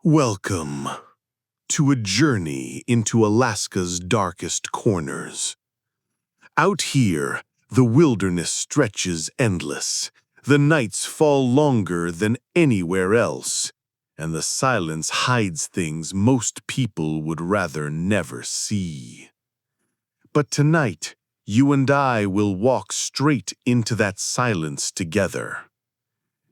Welcome to a journey into Alaska's darkest corners. Out here, the wilderness stretches endless, the nights fall longer than anywhere else, and the silence hides things most people would rather never see. But tonight, you and I will walk straight into that silence together.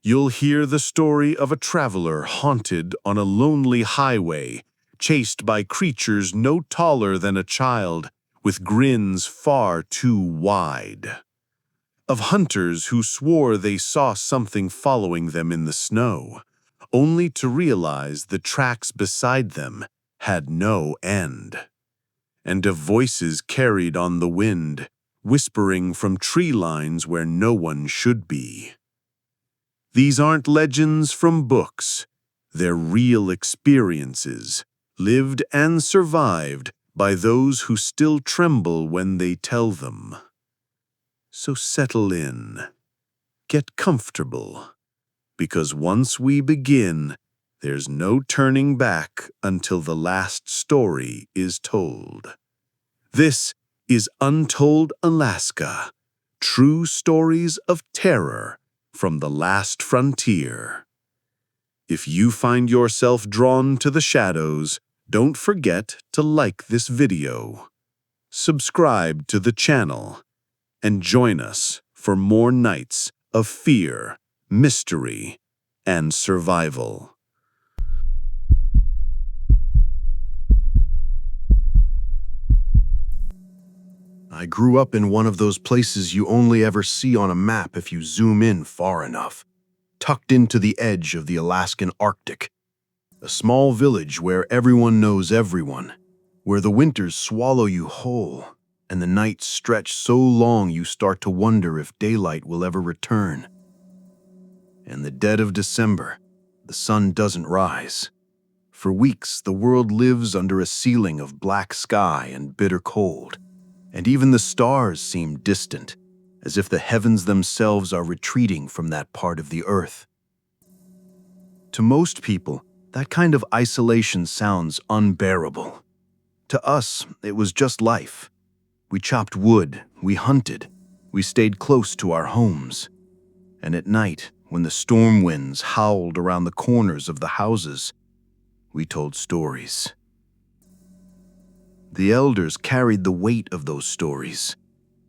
You'll hear the story of a traveler haunted on a lonely highway, chased by creatures no taller than a child, with grins far too wide. Of hunters who swore they saw something following them in the snow, only to realize the tracks beside them had no end. And of voices carried on the wind, whispering from tree lines where no one should be. These aren't legends from books. They're real experiences, lived and survived by those who still tremble when they tell them. So settle in, get comfortable, because once we begin, there's no turning back until the last story is told. This is Untold Alaska, true stories of terror from the last frontier. If you find yourself drawn to the shadows, don't forget to like this video, subscribe to the channel, and join us for more nights of fear, mystery, and survival. I grew up in one of those places you only ever see on a map if you zoom in far enough, tucked into the edge of the Alaskan Arctic. A small village where everyone knows everyone, where the winters swallow you whole, and the nights stretch so long you start to wonder if daylight will ever return. In the dead of December, the sun doesn't rise. For weeks, the world lives under a ceiling of black sky and bitter cold. And even the stars seem distant, as if the heavens themselves are retreating from that part of the earth. To most people, that kind of isolation sounds unbearable. To us, it was just life. We chopped wood, we hunted, we stayed close to our homes. And at night, when the storm winds howled around the corners of the houses, we told stories. The elders carried the weight of those stories.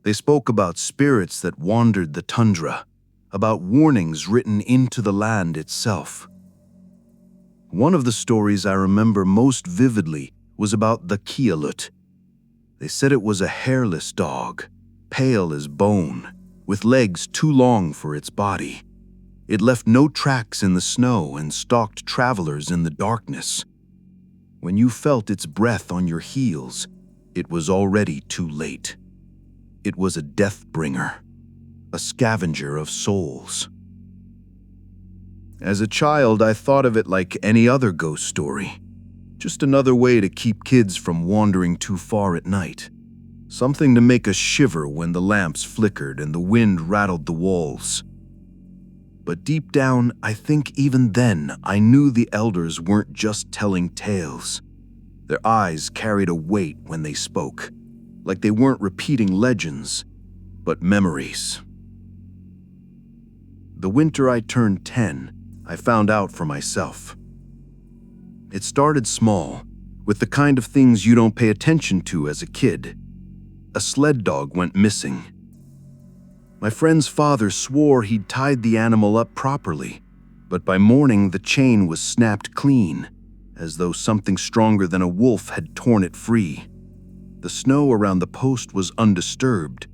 They spoke about spirits that wandered the tundra, about warnings written into the land itself. One of the stories I remember most vividly was about the Keelut. They said it was a hairless dog, pale as bone, with legs too long for its body. It left no tracks in the snow and stalked travelers in the darkness. When you felt its breath on your heels, it was already too late. It was a death bringer, a scavenger of souls. As a child, I thought of it like any other ghost story, just another way to keep kids from wandering too far at night. Something to make us shiver when the lamps flickered and the wind rattled the walls. But deep down, I think even then, I knew the elders weren't just telling tales. Their eyes carried a weight when they spoke, like they weren't repeating legends, but memories. The winter I turned 10, I found out for myself. It started small, with the kind of things you don't pay attention to as a kid. A sled dog went missing. My friend's father swore he'd tied the animal up properly, but by morning the chain was snapped clean, as though something stronger than a wolf had torn it free. The snow around the post was undisturbed.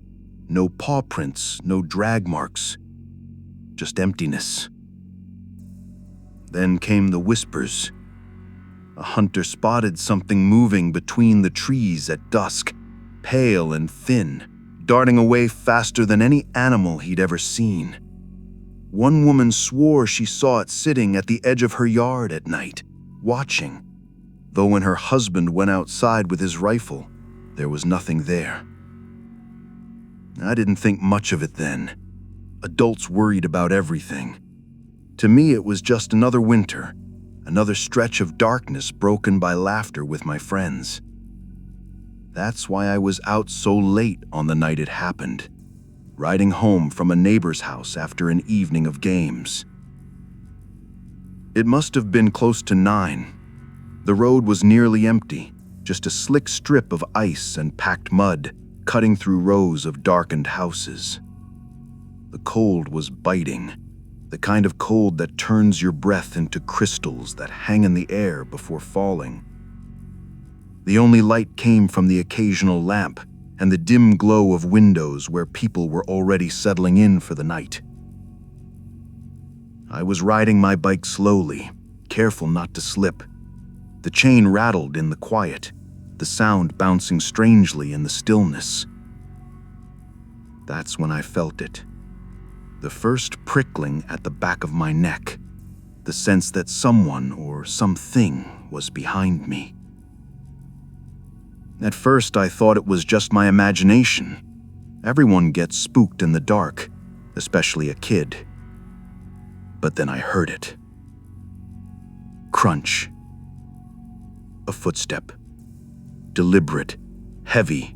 No paw prints, no drag marks, just emptiness. Then came the whispers. A hunter spotted something moving between the trees at dusk, pale and thin, darting away faster than any animal he'd ever seen. One woman swore she saw it sitting at the edge of her yard at night, watching, though when her husband went outside with his rifle, there was nothing there. I didn't think much of it then. Adults worried about everything. To me, it was just another winter, Another stretch of darkness broken by laughter with my friends. That's why I was out so late on the night it happened, riding home from a neighbor's house after an evening of games. It must have been close to 9. The road was nearly empty, just a slick strip of ice and packed mud cutting through rows of darkened houses. The cold was biting, the kind of cold that turns your breath into crystals that hang in the air before falling. The only light came from the occasional lamp and the dim glow of windows where people were already settling in for the night. I was riding my bike slowly, careful not to slip. The chain rattled in the quiet, the sound bouncing strangely in the stillness. That's when I felt it. The first prickling at the back of my neck, the sense that someone or something was behind me. At first, I thought it was just my imagination. Everyone gets spooked in the dark, especially a kid. But then I heard it. Crunch. A footstep. Deliberate, heavy,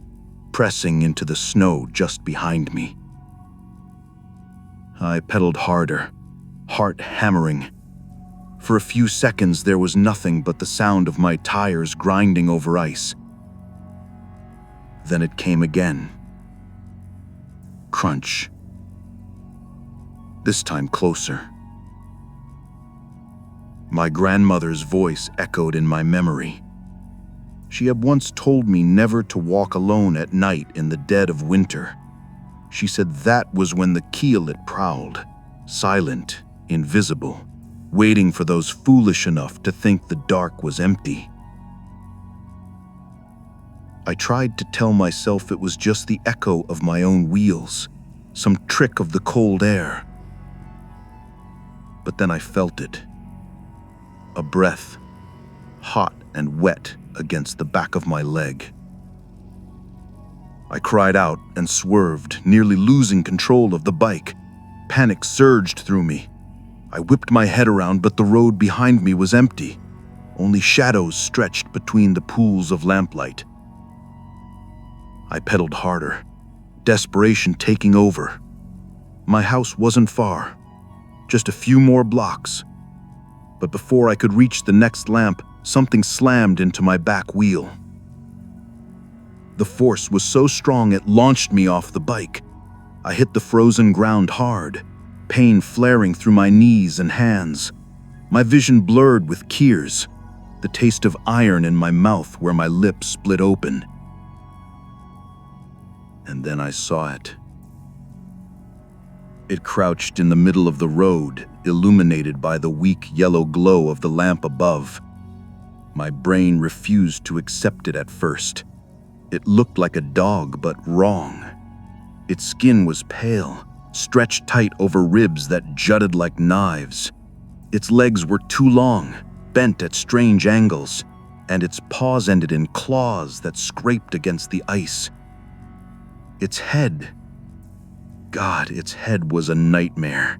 pressing into the snow just behind me. I pedaled harder, heart hammering. For a few seconds, there was nothing but the sound of my tires grinding over ice. Then it came again. Crunch. This time closer. My grandmother's voice echoed in my memory. She had once told me never to walk alone at night in the dead of winter. She said that was when the Keelut prowled, silent, invisible, waiting for those foolish enough to think the dark was empty. I tried to tell myself it was just the echo of my own wheels, some trick of the cold air. But then I felt it. A breath, hot and wet against the back of my leg. I cried out and swerved, nearly losing control of the bike. Panic surged through me. I whipped my head around, but the road behind me was empty. Only shadows stretched between the pools of lamplight. I pedaled harder, desperation taking over. My house wasn't far, just a few more blocks. But before I could reach the next lamp, something slammed into my back wheel. The force was so strong it launched me off the bike. I hit the frozen ground hard, pain flaring through my knees and hands. My vision blurred with tears, the taste of iron in my mouth where my lips split open. And then I saw it. It crouched in the middle of the road, illuminated by the weak yellow glow of the lamp above. My brain refused to accept it at first. It looked like a dog, but wrong. Its skin was pale, stretched tight over ribs that jutted like knives. Its legs were too long, bent at strange angles, and its paws ended in claws that scraped against the ice. Its head, God, its head was a nightmare.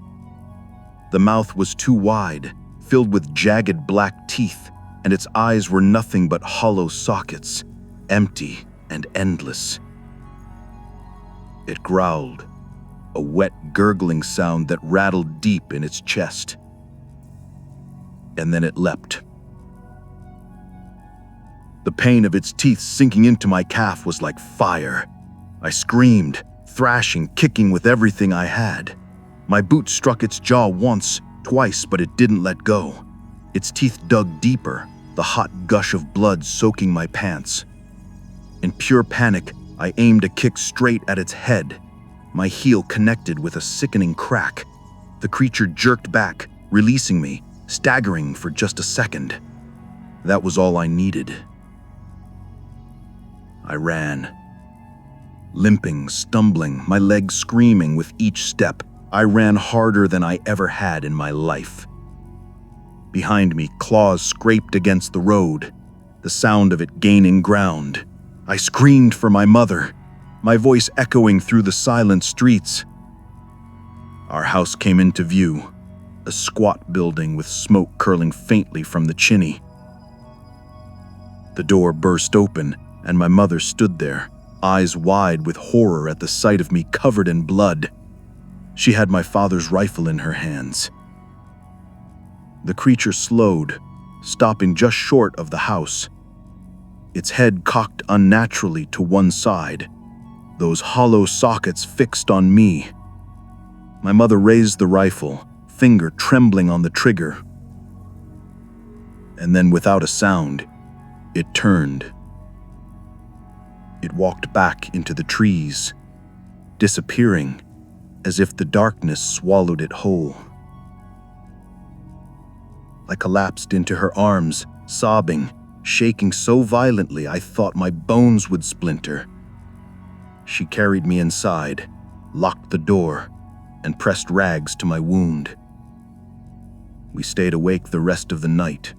The mouth was too wide, filled with jagged black teeth, and its eyes were nothing but hollow sockets, empty and endless. It growled, a wet gurgling sound that rattled deep in its chest. And then it leapt. The pain of its teeth sinking into my calf was like fire. I screamed, thrashing, kicking with everything I had. My boot struck its jaw once, twice, but it didn't let go. Its teeth dug deeper, the hot gush of blood soaking my pants. In pure panic, I aimed a kick straight at its head. My heel connected with a sickening crack. The creature jerked back, releasing me, staggering for just a second. That was all I needed. I ran. Limping, stumbling, my legs screaming with each step, I ran harder than I ever had in my life. Behind me, claws scraped against the road, the sound of it gaining ground. I screamed for my mother, my voice echoing through the silent streets. Our house came into view, a squat building with smoke curling faintly from the chimney. The door burst open, and my mother stood there, eyes wide with horror at the sight of me covered in blood. She had my father's rifle in her hands. The creature slowed, stopping just short of the house. Its head cocked unnaturally to one side, those hollow sockets fixed on me. My mother raised the rifle, finger trembling on the trigger. And then, without a sound, it turned. It walked back into the trees, disappearing as if the darkness swallowed it whole. I collapsed into her arms, sobbing, shaking so violently I thought my bones would splinter. She carried me inside, locked the door, and pressed rags to my wound. We stayed awake the rest of the night,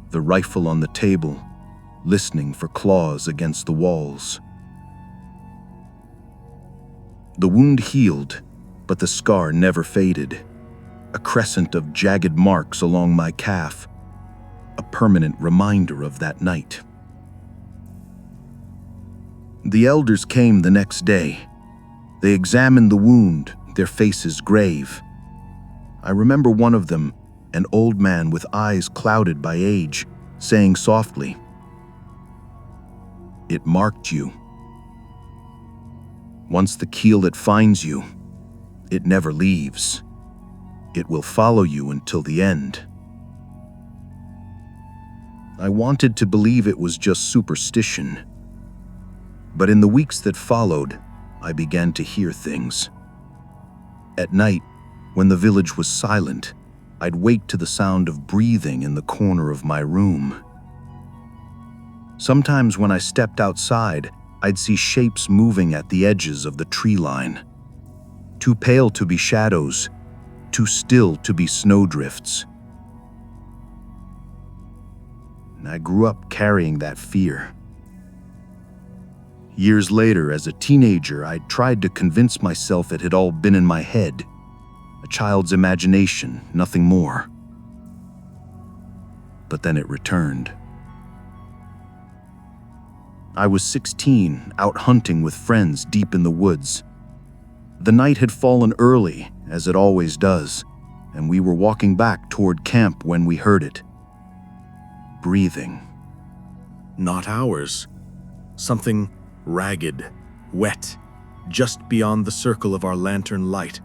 the rifle on the table, listening for claws against the walls. The wound healed, but the scar never faded. A crescent of jagged marks along my calf, a permanent reminder of that night. The elders came the next day. They examined the wound, their faces grave. I remember one of them, an old man with eyes clouded by age, saying softly, "It marked you. Once the Keelut finds you, it never leaves. It will follow you until the end." I wanted to believe it was just superstition. But in the weeks that followed, I began to hear things. At night, when the village was silent, I'd wake to the sound of breathing in the corner of my room. Sometimes when I stepped outside, I'd see shapes moving at the edges of the tree line. Too pale to be shadows, too still to be snowdrifts. And I grew up carrying that fear. Years later, as a teenager, I tried to convince myself it had all been in my head. A child's imagination, nothing more. But then it returned. I was 16, out hunting with friends deep in the woods. The night had fallen early, as it always does, and we were walking back toward camp when we heard it. Breathing. Not ours. Something ragged, wet, just beyond the circle of our lantern light.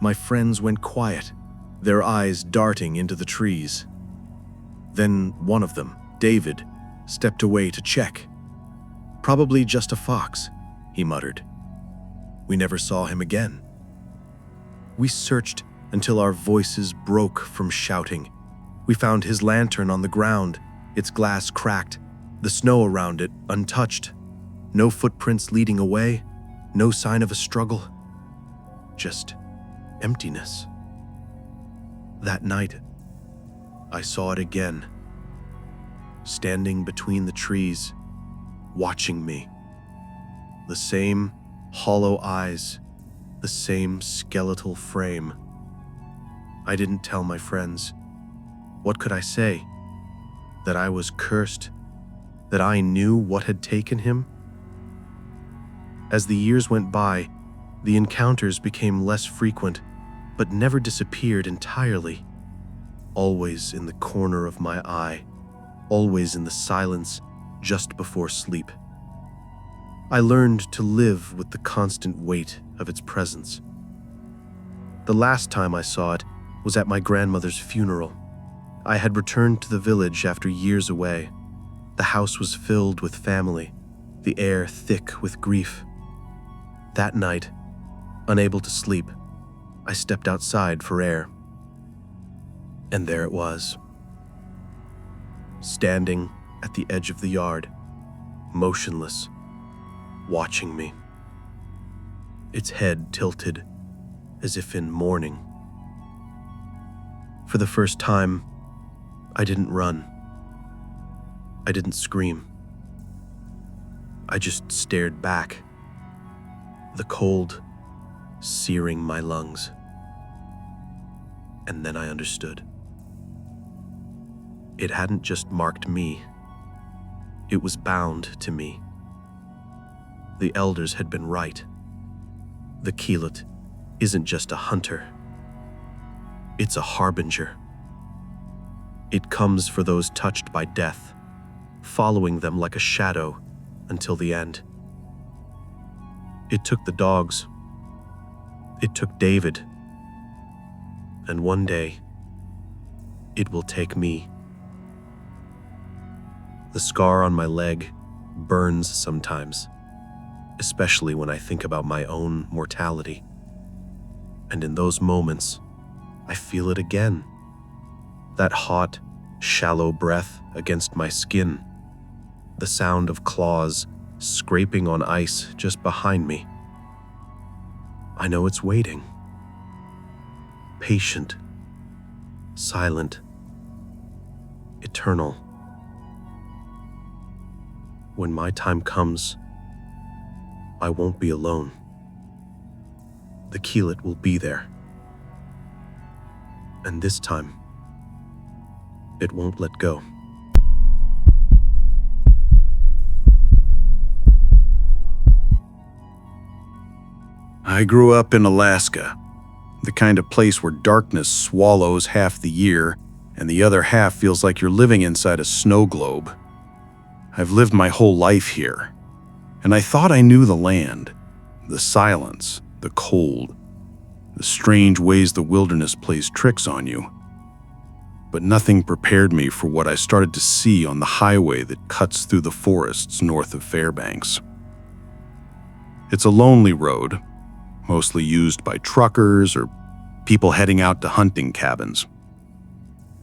My friends went quiet, their eyes darting into the trees. Then one of them, David, stepped away to check. "Probably just a fox," he muttered. We never saw him again. We searched until our voices broke from shouting. We found his lantern on the ground, its glass cracked, the snow around it untouched. No footprints leading away, no sign of a struggle. Just emptiness. That night, I saw it again, standing between the trees, watching me. The same hollow eyes, the same skeletal frame. I didn't tell my friends. What could I say? That I was cursed? That I knew what had taken him? As the years went by, the encounters became less frequent, but never disappeared entirely. Always in the corner of my eye, always in the silence just before sleep. I learned to live with the constant weight of its presence. The last time I saw it was at my grandmother's funeral. I had returned to the village after years away. The house was filled with family, the air thick with grief. That night, unable to sleep, I stepped outside for air. And there it was, standing at the edge of the yard, motionless, watching me. Its head tilted, as if in mourning. For the first time, I didn't run. I didn't scream. I just stared back, the cold searing my lungs. And then I understood. It hadn't just marked me. It was bound to me. The elders had been right. The Keelut isn't just a hunter. It's a harbinger. It comes for those touched by death, following them like a shadow until the end. It took the dogs. It took David. And one day, it will take me. The scar on my leg burns sometimes, especially when I think about my own mortality. And in those moments, I feel it again. That hot, shallow breath against my skin. The sound of claws scraping on ice just behind me. I know it's waiting. Patient, silent, eternal. When my time comes, I won't be alone. The Keelut will be there. And this time, it won't let go. I grew up in Alaska, the kind of place where darkness swallows half the year and the other half feels like you're living inside a snow globe. I've lived my whole life here, and I thought I knew the land, the silence, the cold, the strange ways the wilderness plays tricks on you. But nothing prepared me for what I started to see on the highway that cuts through the forests north of Fairbanks. It's a lonely road, mostly used by truckers or people heading out to hunting cabins.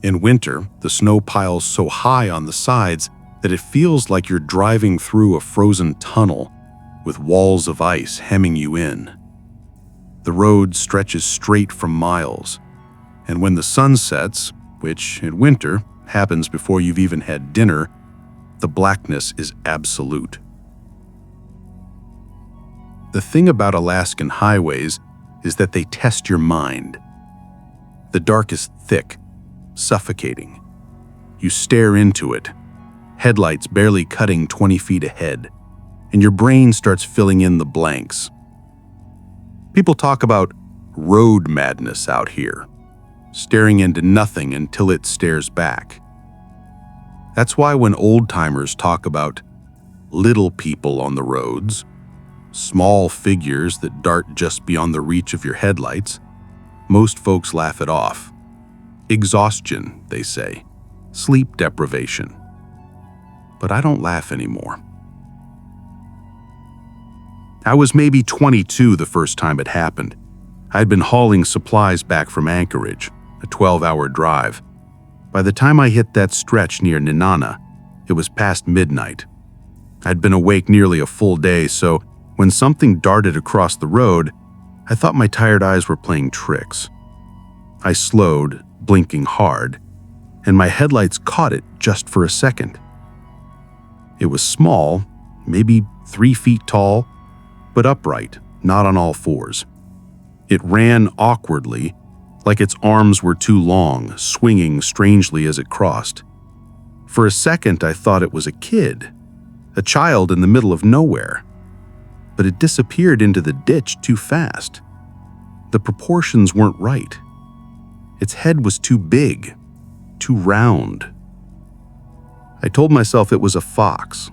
In winter, the snow piles so high on the sides that it feels like you're driving through a frozen tunnel with walls of ice hemming you in. The road stretches straight for miles, and when the sun sets, which in winter happens before you've even had dinner, the blackness is absolute. The thing about Alaskan highways is that they test your mind. The dark is thick, suffocating. You stare into it, headlights barely cutting 20 feet ahead, and your brain starts filling in the blanks. People talk about road madness out here, staring into nothing until it stares back. That's why when old-timers talk about little people on the roads, small figures that dart just beyond the reach of your headlights, most folks laugh it off. Exhaustion, they say. Sleep deprivation. But I don't laugh anymore. I was maybe 22 the first time it happened. I'd been hauling supplies back from Anchorage, a 12-hour drive. By the time I hit that stretch near Nenana, it was past midnight. I'd been awake nearly a full day, so when something darted across the road, I thought my tired eyes were playing tricks. I slowed, blinking hard, and my headlights caught it just for a second. It was small, maybe 3 feet tall, but upright, not on all fours. It ran awkwardly, like its arms were too long, swinging strangely as it crossed. For a second, I thought it was a kid, a child in the middle of nowhere. But it disappeared into the ditch too fast. The proportions weren't right. Its head was too big, too round. I told myself it was a fox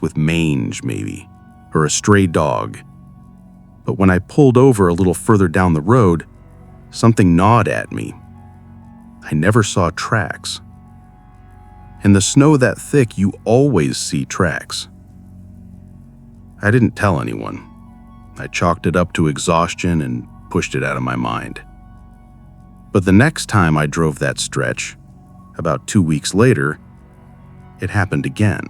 with mange maybe, or a stray dog. But when I pulled over a little further down the road, something gnawed at me. I never saw tracks. In the snow that thick, you always see tracks. I didn't tell anyone. I chalked it up to exhaustion and pushed it out of my mind. But the next time I drove that stretch, about 2 weeks later, it happened again.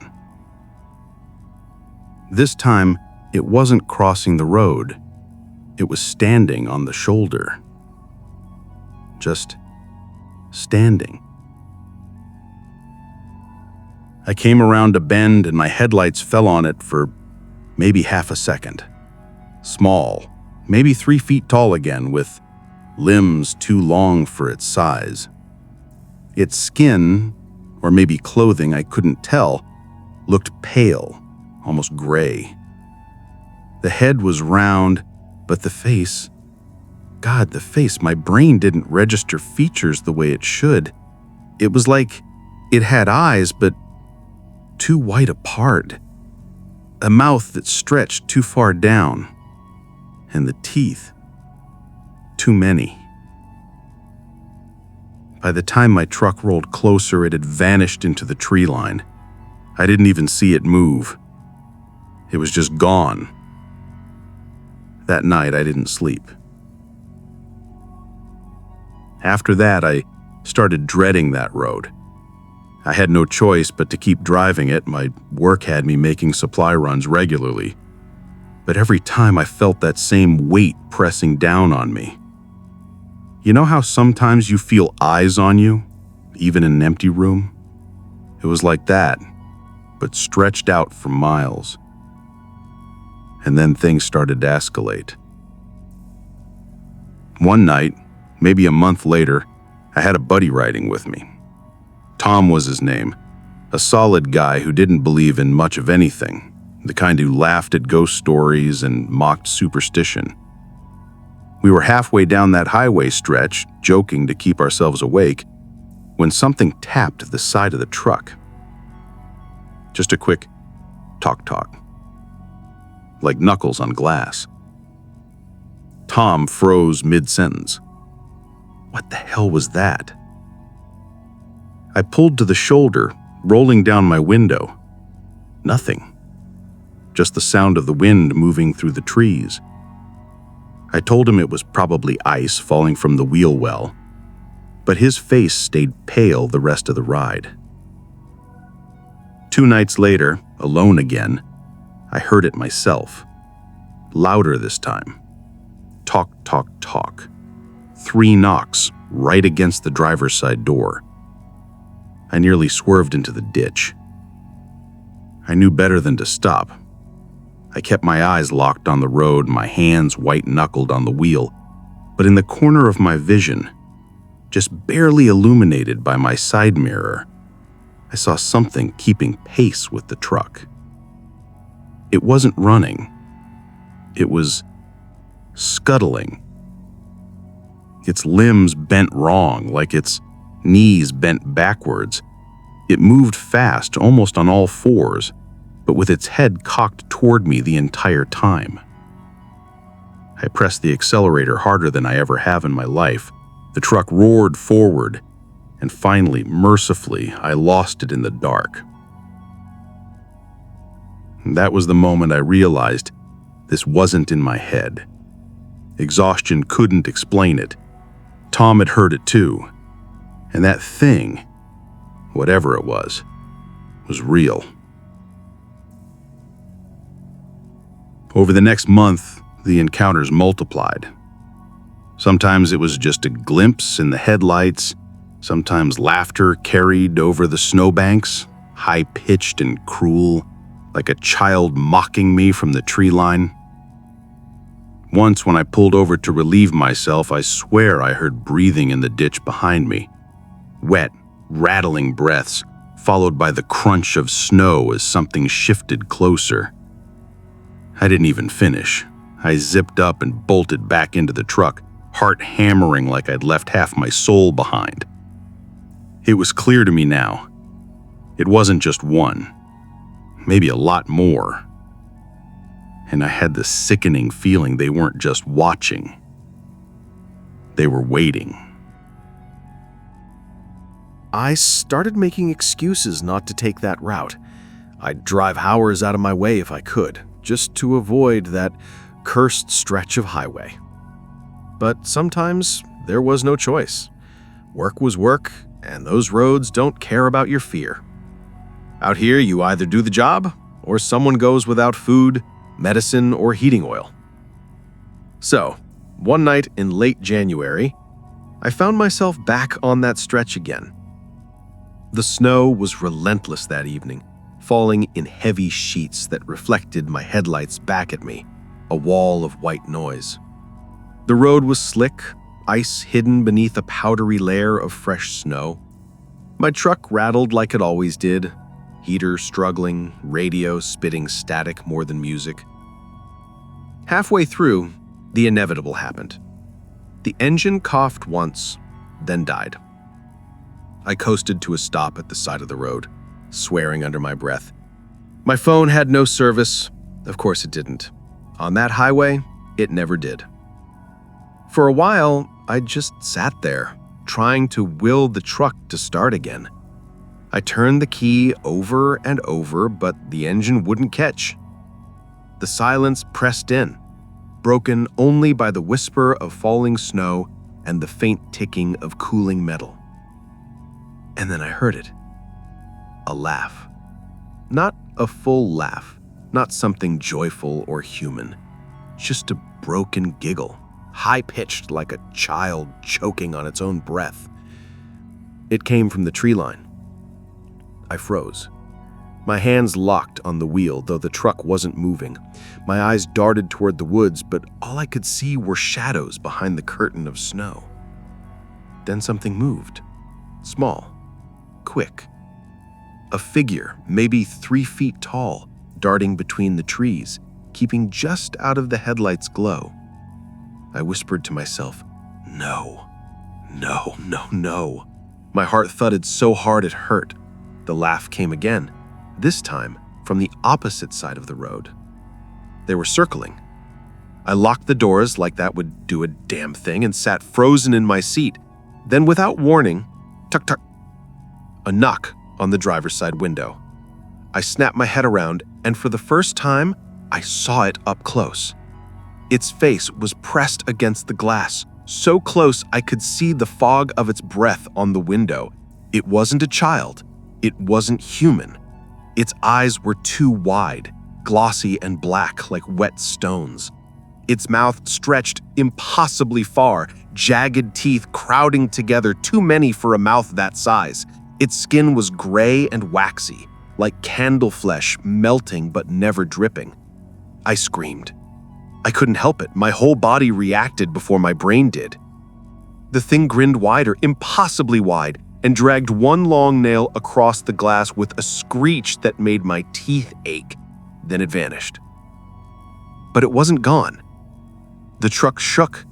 This time, it wasn't crossing the road. It was standing on the shoulder. Just standing. I came around a bend and my headlights fell on it for maybe half a second. Small, maybe 3 feet tall again, with limbs too long for its size. Its skin, or maybe clothing, I couldn't tell, looked pale, almost gray. The head was round, but the face, God, the face, my brain didn't register features the way it should. It was like it had eyes, but too wide apart. A mouth that stretched too far down. And the teeth, too many. By the time my truck rolled closer, it had vanished into the tree line. I didn't even see it move. It was just gone. That night, I didn't sleep. After that, I started dreading that road. I had no choice but to keep driving it. My work had me making supply runs regularly. But every time I felt that same weight pressing down on me. You know how sometimes you feel eyes on you, even in an empty room? It was like that, but stretched out for miles. And then things started to escalate. One night, maybe a month later, I had a buddy riding with me. Tom was his name, a solid guy who didn't believe in much of anything, the kind who laughed at ghost stories and mocked superstition. We were halfway down that highway stretch, joking to keep ourselves awake, when something tapped the side of the truck. Just a quick talk, like knuckles on glass. Tom froze mid-sentence. What the hell was that? I pulled to the shoulder, rolling down my window. Nothing. Just the sound of the wind moving through the trees. I told him it was probably ice falling from the wheel well, but his face stayed pale the rest of the ride. 2 nights later, alone again, I heard it myself. Louder this time. Talk. 3 knocks right against the driver's side door. I nearly swerved into the ditch. I knew better than to stop. I kept my eyes locked on the road, my hands white-knuckled on the wheel, but in the corner of my vision, just barely illuminated by my side mirror, I saw something keeping pace with the truck. It wasn't running. It was scuttling. Its limbs bent wrong, like its knees bent backwards. It moved fast, almost on all fours, but with its head cocked toward me the entire time. I pressed the accelerator harder than I ever have in my life. The truck roared forward, and finally, mercifully, I lost it in the dark. And that was the moment I realized this wasn't in my head. Exhaustion couldn't explain it. Tom had heard it too. And that thing, whatever it was real. Over the next month, the encounters multiplied. Sometimes it was just a glimpse in the headlights, sometimes laughter carried over the snowbanks, high-pitched and cruel, like a child mocking me from the tree line. Once when I pulled over to relieve myself, I swear I heard breathing in the ditch behind me. Wet, rattling breaths, followed by the crunch of snow as something shifted closer. I didn't even finish. I zipped up and bolted back into the truck, heart hammering like I'd left half my soul behind. It was clear to me now. It wasn't just one, maybe a lot more. And I had the sickening feeling they weren't just watching. They were waiting. I started making excuses not to take that route. I'd drive hours out of my way if I could, just to avoid that cursed stretch of highway. But sometimes there was no choice. Work was work, and those roads don't care about your fear. Out here, you either do the job, or someone goes without food, medicine, or heating oil. So, one night in late January, I found myself back on that stretch again. The snow was relentless that evening, falling in heavy sheets that reflected my headlights back at me, a wall of white noise. The road was slick, ice hidden beneath a powdery layer of fresh snow. My truck rattled like it always did, heater struggling, radio spitting static more than music. Halfway through, the inevitable happened. The engine coughed once, then died. I coasted to a stop at the side of the road, swearing under my breath. My phone had no service. Of course it didn't. On that highway, it never did. For a while, I just sat there, trying to will the truck to start again. I turned the key over and over, but the engine wouldn't catch. The silence pressed in, broken only by the whisper of falling snow and the faint ticking of cooling metal. And then I heard it. A laugh. Not a full laugh, not something joyful or human, just a broken giggle, high-pitched like a child choking on its own breath. It came from the tree line. I froze. My hands locked on the wheel, though the truck wasn't moving. My eyes darted toward the woods, but all I could see were shadows behind the curtain of snow. Then something moved. Small. Quick. A figure, maybe 3 feet tall, darting between the trees, keeping just out of the headlights' glow. I whispered to myself, "No, no, no, no." My heart thudded so hard it hurt. The laugh came again, this time from the opposite side of the road. They were circling. I locked the doors like that would do a damn thing and sat frozen in my seat. Then without warning, tuck tuck, a knock on the driver's side window. I snapped my head around, and for the first time, I saw it up close. Its face was pressed against the glass, so close I could see the fog of its breath on the window. It wasn't a child. It wasn't human. Its eyes were too wide, glossy and black like wet stones. Its mouth stretched impossibly far, jagged teeth crowding together, too many for a mouth that size. Its skin was gray and waxy, like candle flesh melting but never dripping. I screamed. I couldn't help it. My whole body reacted before my brain did. The thing grinned wider, impossibly wide, and dragged one long nail across the glass with a screech that made my teeth ache. Then it vanished. But it wasn't gone. The truck shook.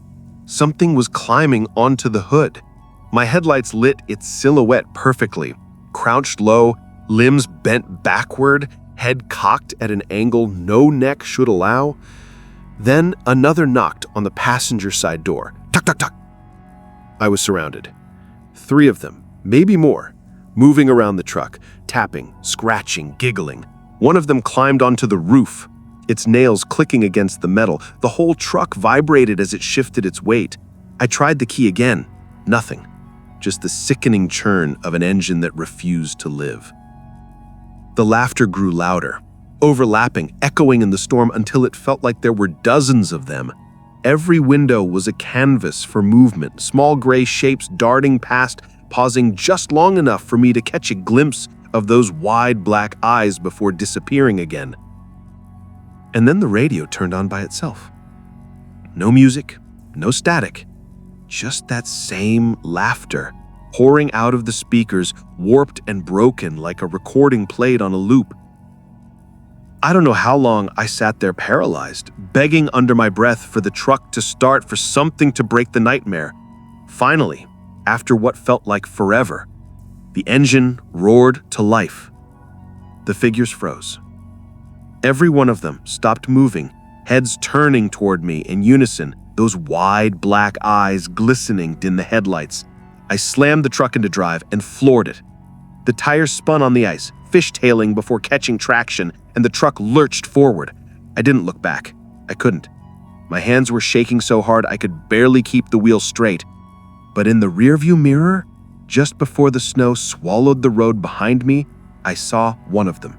Something was climbing onto the hood. My headlights lit its silhouette perfectly, crouched low, limbs bent backward, head cocked at an angle no neck should allow. Then another knocked on the passenger side door. Tuck, tuck, tuck. I was surrounded. 3 of them, maybe more, moving around the truck, tapping, scratching, giggling. One of them climbed onto the roof, its nails clicking against the metal. The whole truck vibrated as it shifted its weight. I tried the key again. Nothing. Just the sickening churn of an engine that refused to live. The laughter grew louder, overlapping, echoing in the storm until it felt like there were dozens of them. Every window was a canvas for movement, small gray shapes darting past, pausing just long enough for me to catch a glimpse of those wide black eyes before disappearing again. And then the radio turned on by itself. No music, no static. Just that same laughter, pouring out of the speakers, warped and broken like a recording played on a loop. I don't know how long I sat there paralyzed, begging under my breath for the truck to start, for something to break the nightmare. Finally, after what felt like forever, the engine roared to life. The figures froze. Every one of them stopped moving, heads turning toward me in unison, those wide black eyes glistening in the headlights. I slammed the truck into drive and floored it. The tires spun on the ice, fishtailing before catching traction, and the truck lurched forward. I didn't look back. I couldn't. My hands were shaking so hard I could barely keep the wheel straight. But in the rearview mirror, just before the snow swallowed the road behind me, I saw one of them.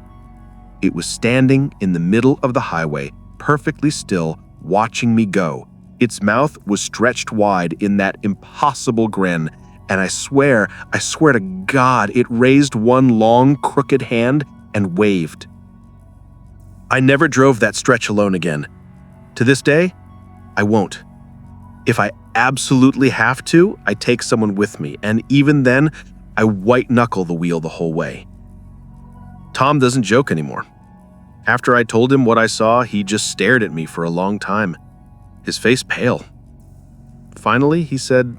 It was standing in the middle of the highway, perfectly still, watching me go. Its mouth was stretched wide in that impossible grin, and I swear to God, it raised one long, crooked hand and waved. I never drove that stretch alone again. To this day, I won't. If I absolutely have to, I take someone with me, and even then, I white-knuckle the wheel the whole way. Tom doesn't joke anymore. After I told him what I saw, he just stared at me for a long time, his face pale. Finally, he said,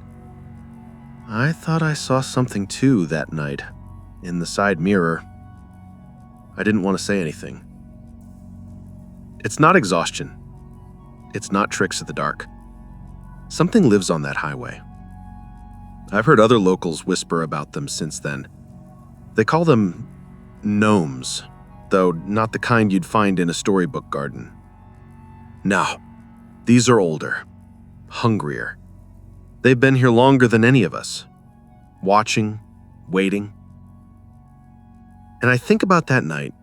"I thought I saw something too that night, in the side mirror." I didn't want to say anything. It's not exhaustion. It's not tricks of the dark. Something lives on that highway. I've heard other locals whisper about them since then. They call them gnomes, though not the kind you'd find in a storybook garden. No, these are older, hungrier. They've been here longer than any of us, watching, waiting. And I think about that night,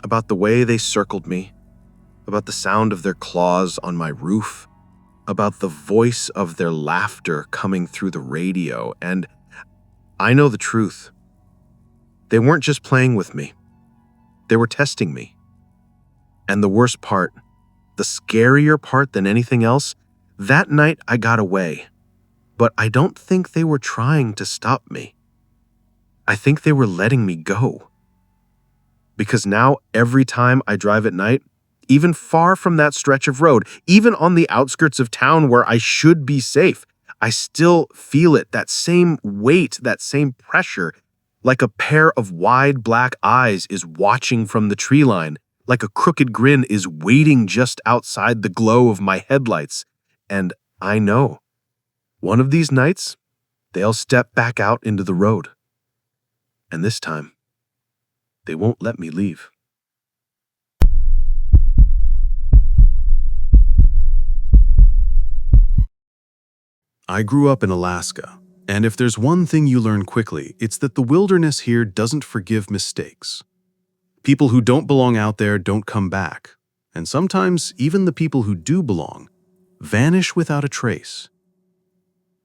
about the way they circled me, about the sound of their claws on my roof, about the voice of their laughter coming through the radio, and I know the truth. They weren't just playing with me. They were testing me. And the worst part, the scarier part than anything else, that night I got away. But I don't think they were trying to stop me. I think they were letting me go. Because now every time I drive at night, even far from that stretch of road, even on the outskirts of town where I should be safe, I still feel it, that same weight, that same pressure, like a pair of wide black eyes is watching from the tree line, like a crooked grin is waiting just outside the glow of my headlights. And I know, one of these nights, they'll step back out into the road. And this time, they won't let me leave. I grew up in Alaska, and if there's one thing you learn quickly, it's that the wilderness here doesn't forgive mistakes. People who don't belong out there don't come back, and sometimes even the people who do belong vanish without a trace.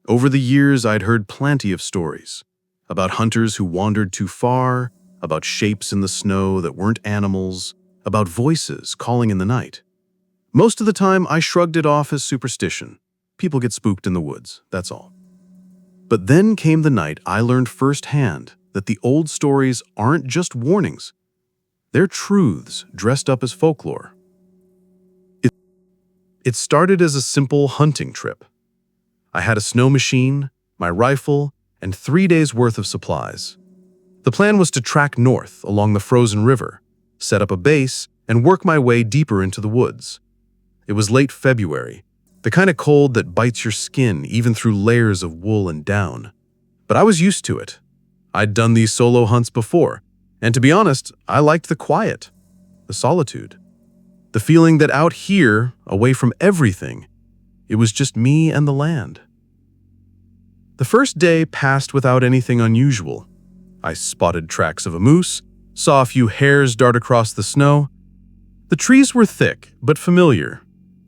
Over the years, I'd heard plenty of stories about hunters who wandered too far, about shapes in the snow that weren't animals, about voices calling in the night. Most of the time, I shrugged it off as superstition. People get spooked in the woods, that's all. But then came the night I learned firsthand that the old stories aren't just warnings. They're truths dressed up as folklore. It started as a simple hunting trip. I had a snow machine, my rifle, and 3 days' worth of supplies. The plan was to track north along the frozen river, set up a base, and work my way deeper into the woods. It was late February, the kind of cold that bites your skin even through layers of wool and down. But I was used to it. I'd done these solo hunts before, and to be honest, I liked the quiet, the solitude, the feeling that out here, away from everything, it was just me and the land. The first day passed without anything unusual. I spotted tracks of a moose, saw a few hares dart across the snow. The trees were thick but familiar,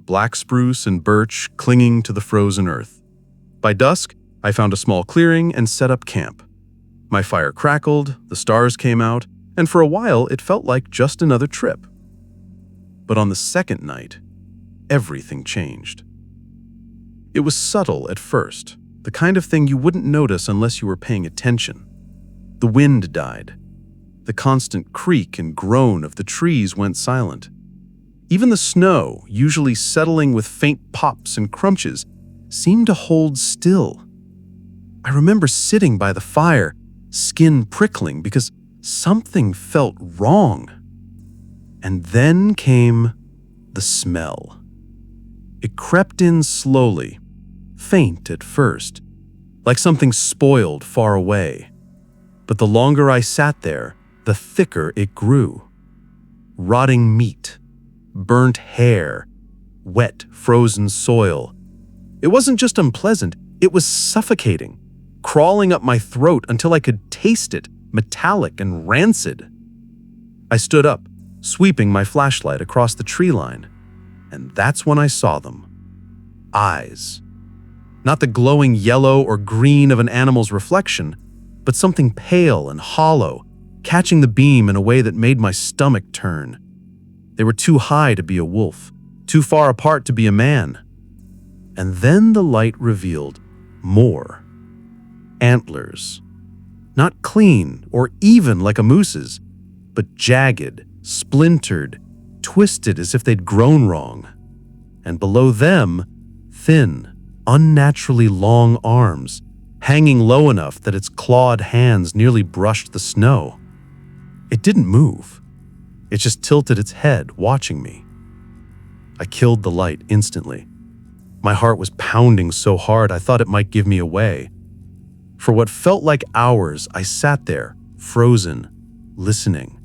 black spruce and birch clinging to the frozen earth. By dusk, I found a small clearing and set up camp. My fire crackled, the stars came out, and for a while it felt like just another trip. But on the second night, everything changed. It was subtle at first, the kind of thing you wouldn't notice unless you were paying attention. The wind died. The constant creak and groan of the trees went silent. Even the snow, usually settling with faint pops and crunches, seemed to hold still. I remember sitting by the fire, skin prickling because something felt wrong. And then came the smell. It crept in slowly, faint at first, like something spoiled far away. But the longer I sat there, the thicker it grew. Rotting meat, burnt hair, wet, frozen soil. It wasn't just unpleasant, it was suffocating, crawling up my throat until I could taste it, metallic and rancid. I stood up, sweeping my flashlight across the tree line, and that's when I saw them. Eyes. Not the glowing yellow or green of an animal's reflection, but something pale and hollow, catching the beam in a way that made my stomach turn. They were too high to be a wolf, too far apart to be a man. And then the light revealed more. Antlers. Not clean or even like a moose's, but jagged, splintered, twisted as if they'd grown wrong. And below them, thin, unnaturally long arms, hanging low enough that its clawed hands nearly brushed the snow. It didn't move. It just tilted its head, watching me. I killed the light instantly. My heart was pounding so hard I thought it might give me away. For what felt like hours, I sat there, frozen, listening.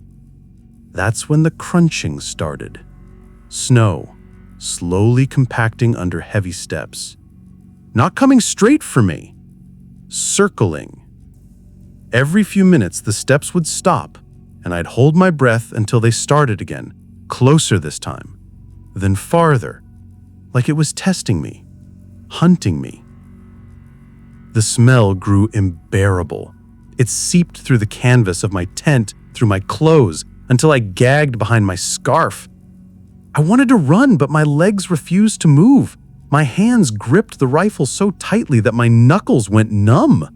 That's when the crunching started. Snow, slowly compacting under heavy steps. Not coming straight for me. Circling. Every few minutes, the steps would stop, and I'd hold my breath until they started again, closer this time, then farther, like it was testing me, hunting me. The smell grew unbearable. It seeped through the canvas of my tent, through my clothes, until I gagged behind my scarf. I wanted to run, but my legs refused to move. My hands gripped the rifle so tightly that my knuckles went numb.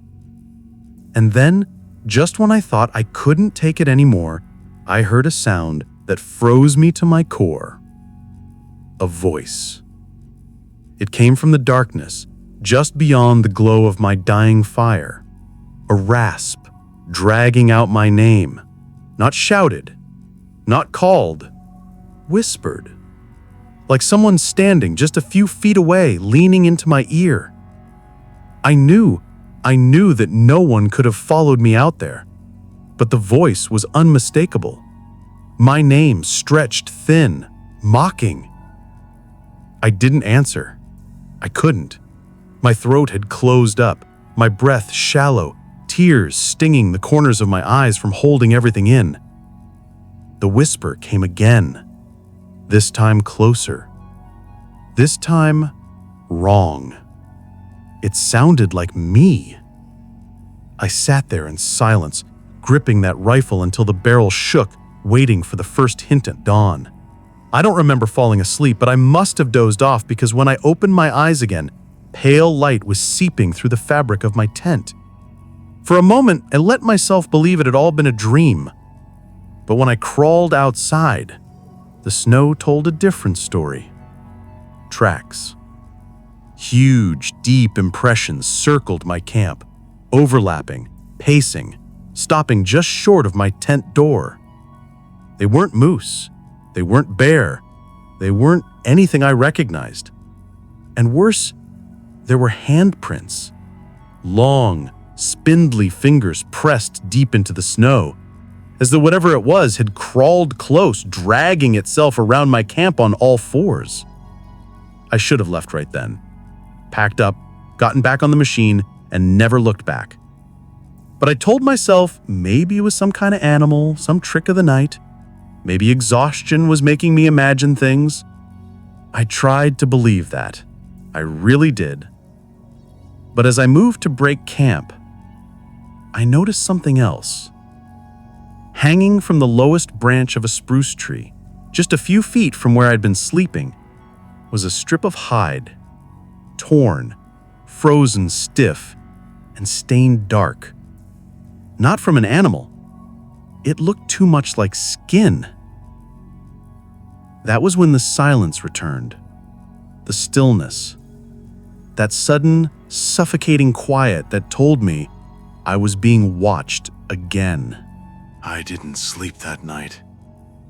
And then, just when I thought I couldn't take it anymore, I heard a sound that froze me to my core. A voice. It came from the darkness, just beyond the glow of my dying fire. A rasp, dragging out my name. Not shouted, not called, whispered. Like someone standing just a few feet away, leaning into my ear. I knew that no one could have followed me out there. But the voice was unmistakable. My name stretched thin, mocking. I didn't answer. I couldn't. My throat had closed up, my breath shallow, tears stinging the corners of my eyes from holding everything in. The whisper came again, this time closer. This time, wrong. It sounded like me. I sat there in silence, gripping that rifle until the barrel shook, waiting for the first hint at dawn. I don't remember falling asleep, but I must have dozed off because when I opened my eyes again, pale light was seeping through the fabric of my tent. For a moment, I let myself believe it had all been a dream. But when I crawled outside, the snow told a different story. Tracks. Huge, deep impressions circled my camp, overlapping, pacing, stopping just short of my tent door. They weren't moose. They weren't bear. They weren't anything I recognized. And worse, there were handprints. Long, spindly fingers pressed deep into the snow, as though whatever it was had crawled close, dragging itself around my camp on all fours. I should have left right then. Packed up, gotten back on the machine, and never looked back. But I told myself maybe it was some kind of animal, some trick of the night. Maybe exhaustion was making me imagine things. I tried to believe that. I really did. But as I moved to break camp, I noticed something else. Hanging from the lowest branch of a spruce tree, just a few feet from where I'd been sleeping, was a strip of hide, torn, frozen stiff, and stained dark. Not from an animal. It looked too much like skin. That was when the silence returned. The stillness. That sudden, suffocating quiet that told me I was being watched again. I didn't sleep that night.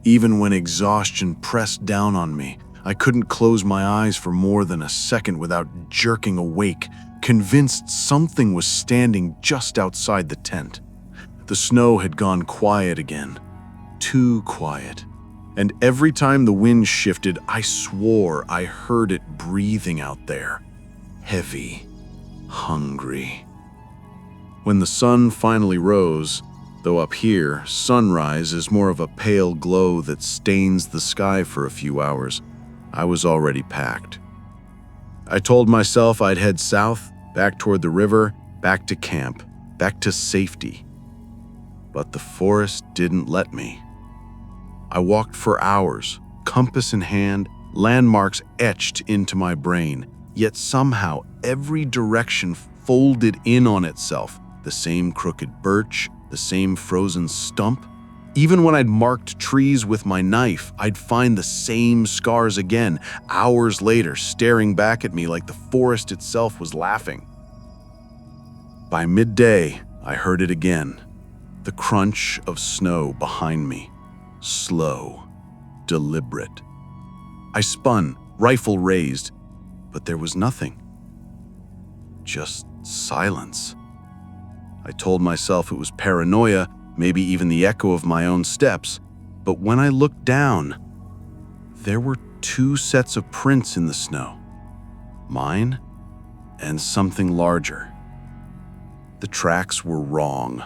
Even when exhaustion pressed down on me, I couldn't close my eyes for more than a second without jerking awake, convinced something was standing just outside the tent. The snow had gone quiet again. Too quiet. And every time the wind shifted, I swore I heard it breathing out there. Heavy. Hungry. When the sun finally rose, though up here, sunrise is more of a pale glow that stains the sky for a few hours, I was already packed. I told myself I'd head south, back toward the river, back to camp, back to safety. But the forest didn't let me. I walked for hours, compass in hand, landmarks etched into my brain, Yet somehow every direction folded in on itself. The same crooked birch, the same frozen stump. Even when I'd marked trees with my knife, I'd find the same scars again, hours later, staring back at me like the forest itself was laughing. By midday, I heard it again. The crunch of snow behind me. Slow, deliberate. I spun, rifle raised, but there was nothing. Just silence. I told myself it was paranoia, maybe even the echo of my own steps, but when I looked down, there were 2 sets of prints in the snow. Mine and something larger. The tracks were wrong.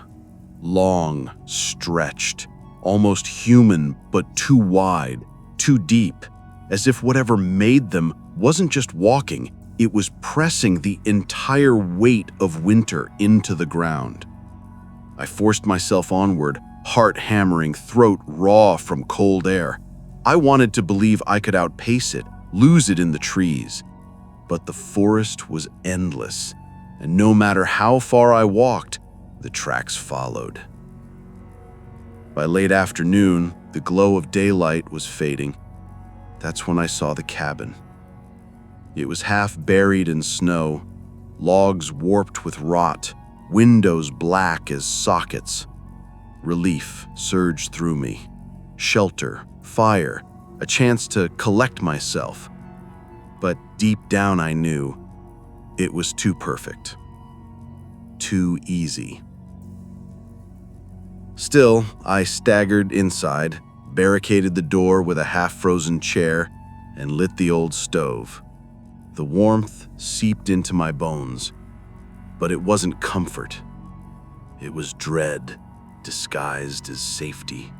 Long, stretched, almost human, but too wide, too deep, as if whatever made them wasn't just walking, it was pressing the entire weight of winter into the ground. I forced myself onward, heart hammering, throat raw from cold air. I wanted to believe I could outpace it, lose it in the trees. But the forest was endless, and no matter how far I walked, the tracks followed. By late afternoon, the glow of daylight was fading. That's when I saw the cabin. It was half buried in snow, logs warped with rot, windows black as sockets. Relief surged through me. Shelter, fire, a chance to collect myself. But deep down I knew it was too perfect. Too easy. Still, I staggered inside, barricaded the door with a half-frozen chair, and lit the old stove. The warmth seeped into my bones, but it wasn't comfort. It was dread, disguised as safety.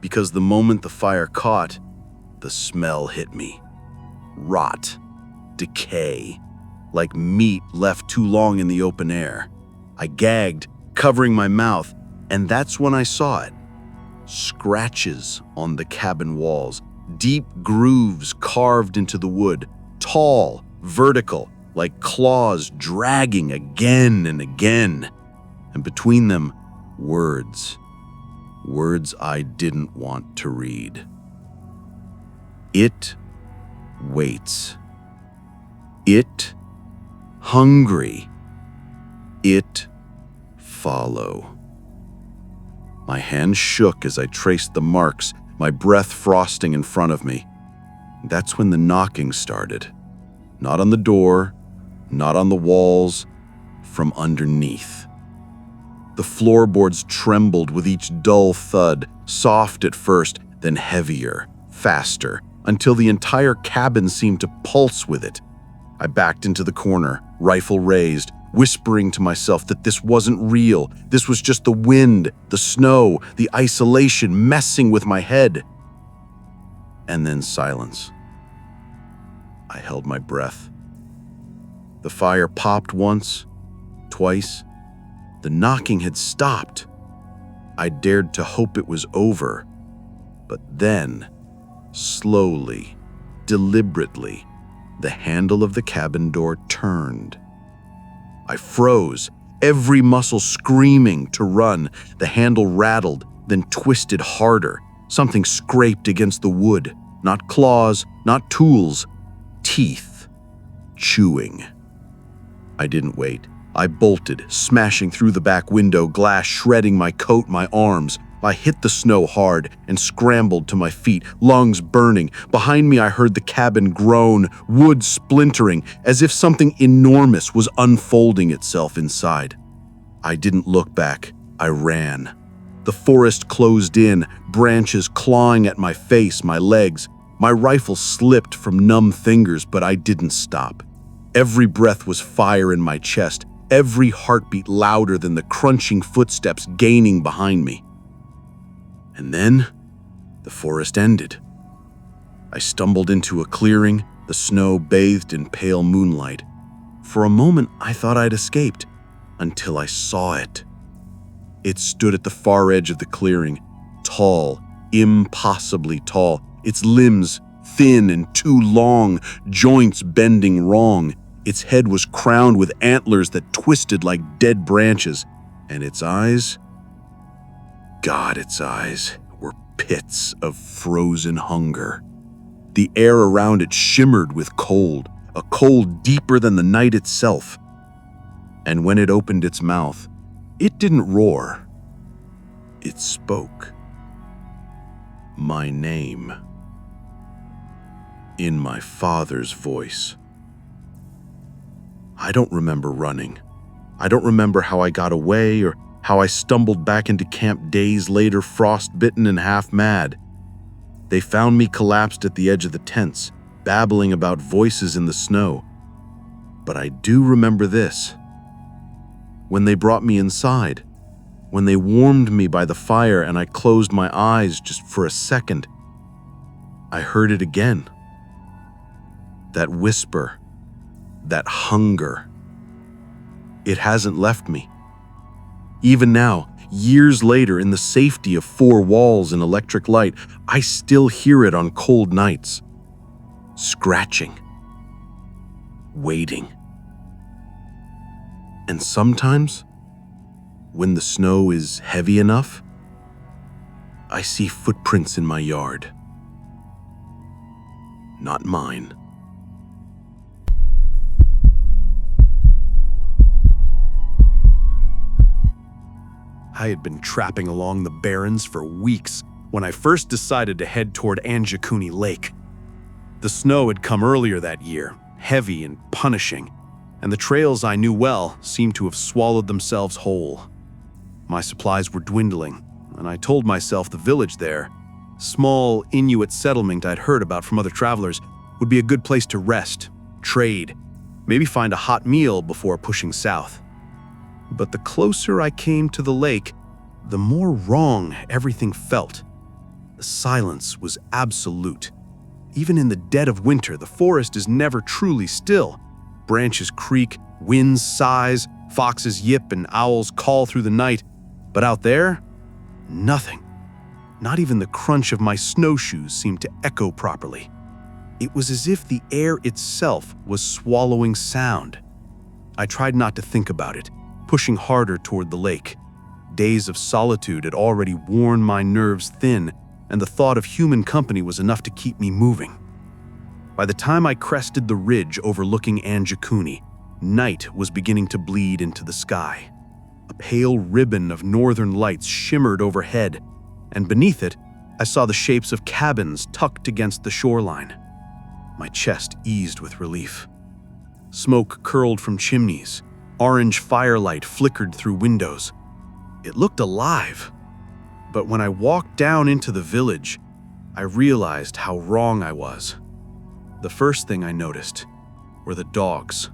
Because the moment the fire caught, the smell hit me. Rot, decay, like meat left too long in the open air. I gagged, covering my mouth, and that's when I saw it. Scratches on the cabin walls, deep grooves carved into the wood, tall, vertical, like claws dragging again and again. And between them, words. Words I didn't want to read. It waits. It hungry. It follow. My hand shook as I traced the marks, my breath frosting in front of me. That's when the knocking started. Not on the door, not on the walls, from underneath. The floorboards trembled with each dull thud, soft at first, then heavier, faster, until the entire cabin seemed to pulse with it. I backed into the corner, rifle raised, whispering to myself that this wasn't real. This was just the wind, the snow, the isolation messing with my head. And then silence. I held my breath. The fire popped once, twice. The knocking had stopped. I dared to hope it was over. But then, slowly, deliberately, the handle of the cabin door turned. I froze, every muscle screaming to run. The handle rattled, then twisted harder. Something scraped against the wood. Not claws, not tools. Teeth. Chewing. I didn't wait. I bolted, smashing through the back window, glass shredding my coat, my arms. I hit the snow hard and scrambled to my feet, lungs burning. Behind me I heard the cabin groan, wood splintering, as if something enormous was unfolding itself inside. I didn't look back. I ran. The forest closed in, branches clawing at my face, my legs. My rifle slipped from numb fingers, but I didn't stop. Every breath was fire in my chest, every heartbeat louder than the crunching footsteps gaining behind me. And then, the forest ended. I stumbled into a clearing, the snow bathed in pale moonlight. For a moment, I thought I'd escaped, until I saw it. It stood at the far edge of the clearing, tall, impossibly tall, its limbs thin and too long, joints bending wrong. Its head was crowned with antlers that twisted like dead branches, and its eyes, God, its eyes were pits of frozen hunger. The air around it shimmered with cold, a cold deeper than the night itself. And when it opened its mouth, it didn't roar. It spoke. My name. In my father's voice. I don't remember running. I don't remember how I got away or how I stumbled back into camp days later, frostbitten and half mad. They found me collapsed at the edge of the tents, babbling about voices in the snow. But I do remember this. When they brought me inside, when they warmed me by the fire and I closed my eyes just for a second, I heard it again. That whisper, that hunger. It hasn't left me. Even now, years later, in the safety of four walls and electric light, I still hear it on cold nights. Scratching. Waiting. And sometimes, when the snow is heavy enough, I see footprints in my yard. Not mine. I had been trapping along the barrens for weeks when I first decided to head toward Anjikuni Lake. The snow had come earlier that year, heavy and punishing, and the trails I knew well seemed to have swallowed themselves whole. My supplies were dwindling, and I told myself the village there, small Inuit settlement I'd heard about from other travelers, would be a good place to rest, trade, maybe find a hot meal before pushing south. But the closer I came to the lake, the more wrong everything felt. The silence was absolute. Even in the dead of winter, the forest is never truly still. Branches creak, winds sighs, foxes yip, and owls call through the night. But out there, nothing. Not even the crunch of my snowshoes seemed to echo properly. It was as if the air itself was swallowing sound. I tried not to think about it, pushing harder toward the lake. Days of solitude had already worn my nerves thin, and the thought of human company was enough to keep me moving. By the time I crested the ridge overlooking Anjikuni, night was beginning to bleed into the sky. A pale ribbon of northern lights shimmered overhead, and beneath it, I saw the shapes of cabins tucked against the shoreline. My chest eased with relief. Smoke curled from chimneys. Orange firelight flickered through windows. It looked alive. But when I walked down into the village, I realized how wrong I was. The first thing I noticed were the dogs.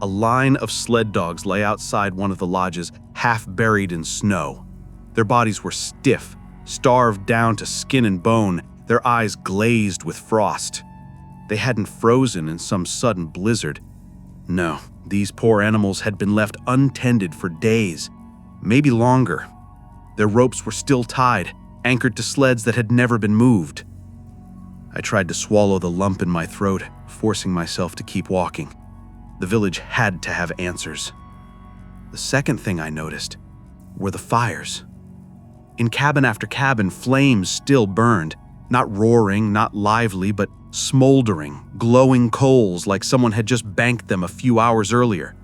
A line of sled dogs lay outside one of the lodges, half buried in snow. Their bodies were stiff, starved down to skin and bone, their eyes glazed with frost. They hadn't frozen in some sudden blizzard. No, these poor animals had been left untended for days, maybe longer. Their ropes were still tied, anchored to sleds that had never been moved. I tried to swallow the lump in my throat, forcing myself to keep walking. The village had to have answers. The second thing I noticed were the fires. In cabin after cabin, flames still burned, not roaring, not lively, but smoldering, glowing coals like someone had just banked them a few hours earlier.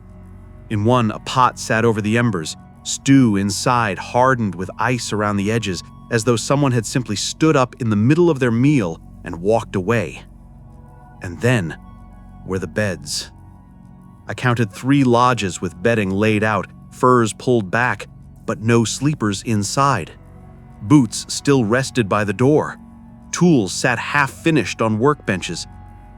In one, a pot sat over the embers, stew inside hardened with ice around the edges, as though someone had simply stood up in the middle of their meal and walked away. And then were the beds. I counted 3 lodges with bedding laid out, furs pulled back, but no sleepers inside. Boots still rested by the door. Tools sat half-finished on workbenches.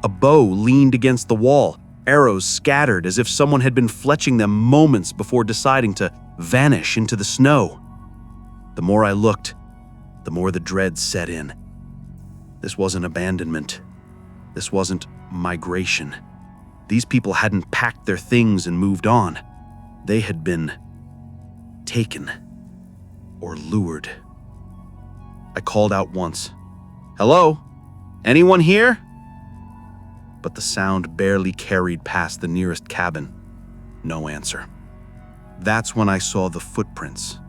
A bow leaned against the wall, arrows scattered as if someone had been fletching them moments before deciding to vanish into the snow. The more I looked, the more the dread set in. This wasn't abandonment. This wasn't migration. These people hadn't packed their things and moved on. They had been taken or lured. I called out once. "Hello? Anyone here?" But the sound barely carried past the nearest cabin. No answer. That's when I saw the footprints.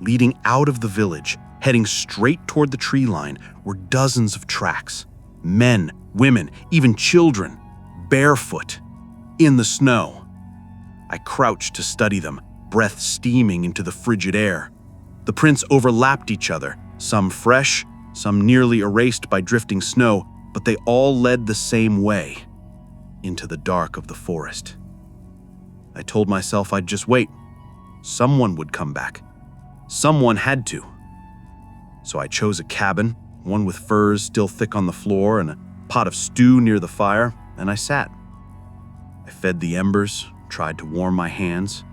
Leading out of the village, heading straight toward the tree line, were dozens of tracks. Men, women, even children, barefoot, in the snow. I crouched to study them, breath steaming into the frigid air. The prints overlapped each other, some fresh, some nearly erased by drifting snow, but they all led the same way, into the dark of the forest. I told myself I'd just wait. Someone would come back. Someone had to. So I chose a cabin, one with furs still thick on the floor and a pot of stew near the fire, and I sat. I fed the embers, tried to warm my hands,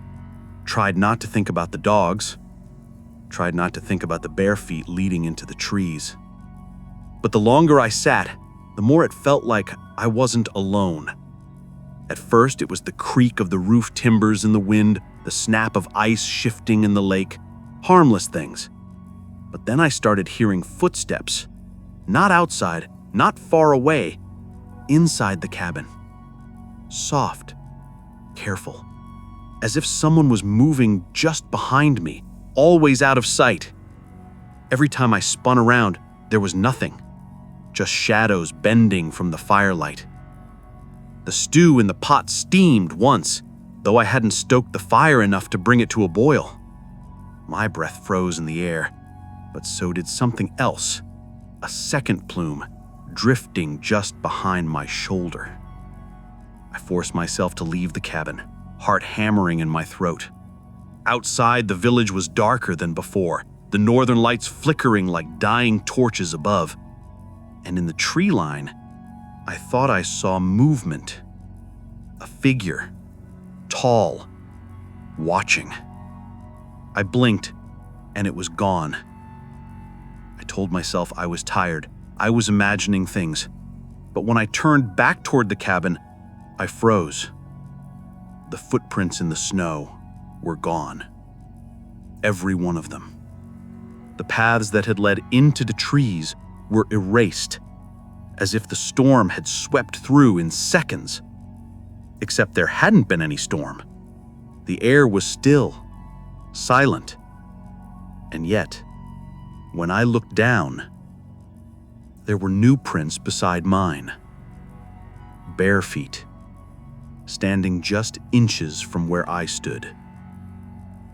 tried not to think about the dogs, tried not to think about the bare feet leading into the trees. But the longer I sat, the more it felt like I wasn't alone. At first, it was the creak of the roof timbers in the wind, the snap of ice shifting in the lake, harmless things. But then I started hearing footsteps, not outside, not far away, inside the cabin. Soft, careful, as if someone was moving just behind me, always out of sight. Every time I spun around, there was nothing, just shadows bending from the firelight. The stew in the pot steamed once, though I hadn't stoked the fire enough to bring it to a boil. My breath froze in the air, but so did something else, a second plume, drifting just behind my shoulder. I forced myself to leave the cabin, heart hammering in my throat. Outside, the village was darker than before, the northern lights flickering like dying torches above. And in the tree line, I thought I saw movement. A figure, tall, watching. I blinked, and it was gone. I told myself I was tired. I was imagining things. But when I turned back toward the cabin, I froze. The footprints in the snow were gone. Every one of them. The paths that had led into the trees were erased, as if the storm had swept through in seconds. Except there hadn't been any storm. The air was still, silent. And yet, when I looked down, there were new prints beside mine. Bare feet, standing just inches from where I stood.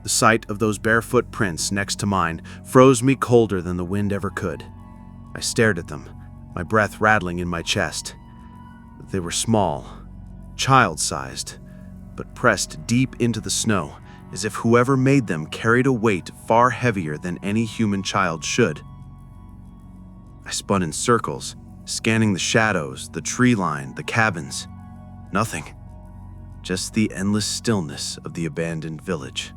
The sight of those barefoot prints next to mine froze me colder than the wind ever could. I stared at them, my breath rattling in my chest. They were small, child-sized, but pressed deep into the snow, as if whoever made them carried a weight far heavier than any human child should. I spun in circles, scanning the shadows, the tree line, the cabins. Nothing. Just the endless stillness of the abandoned village.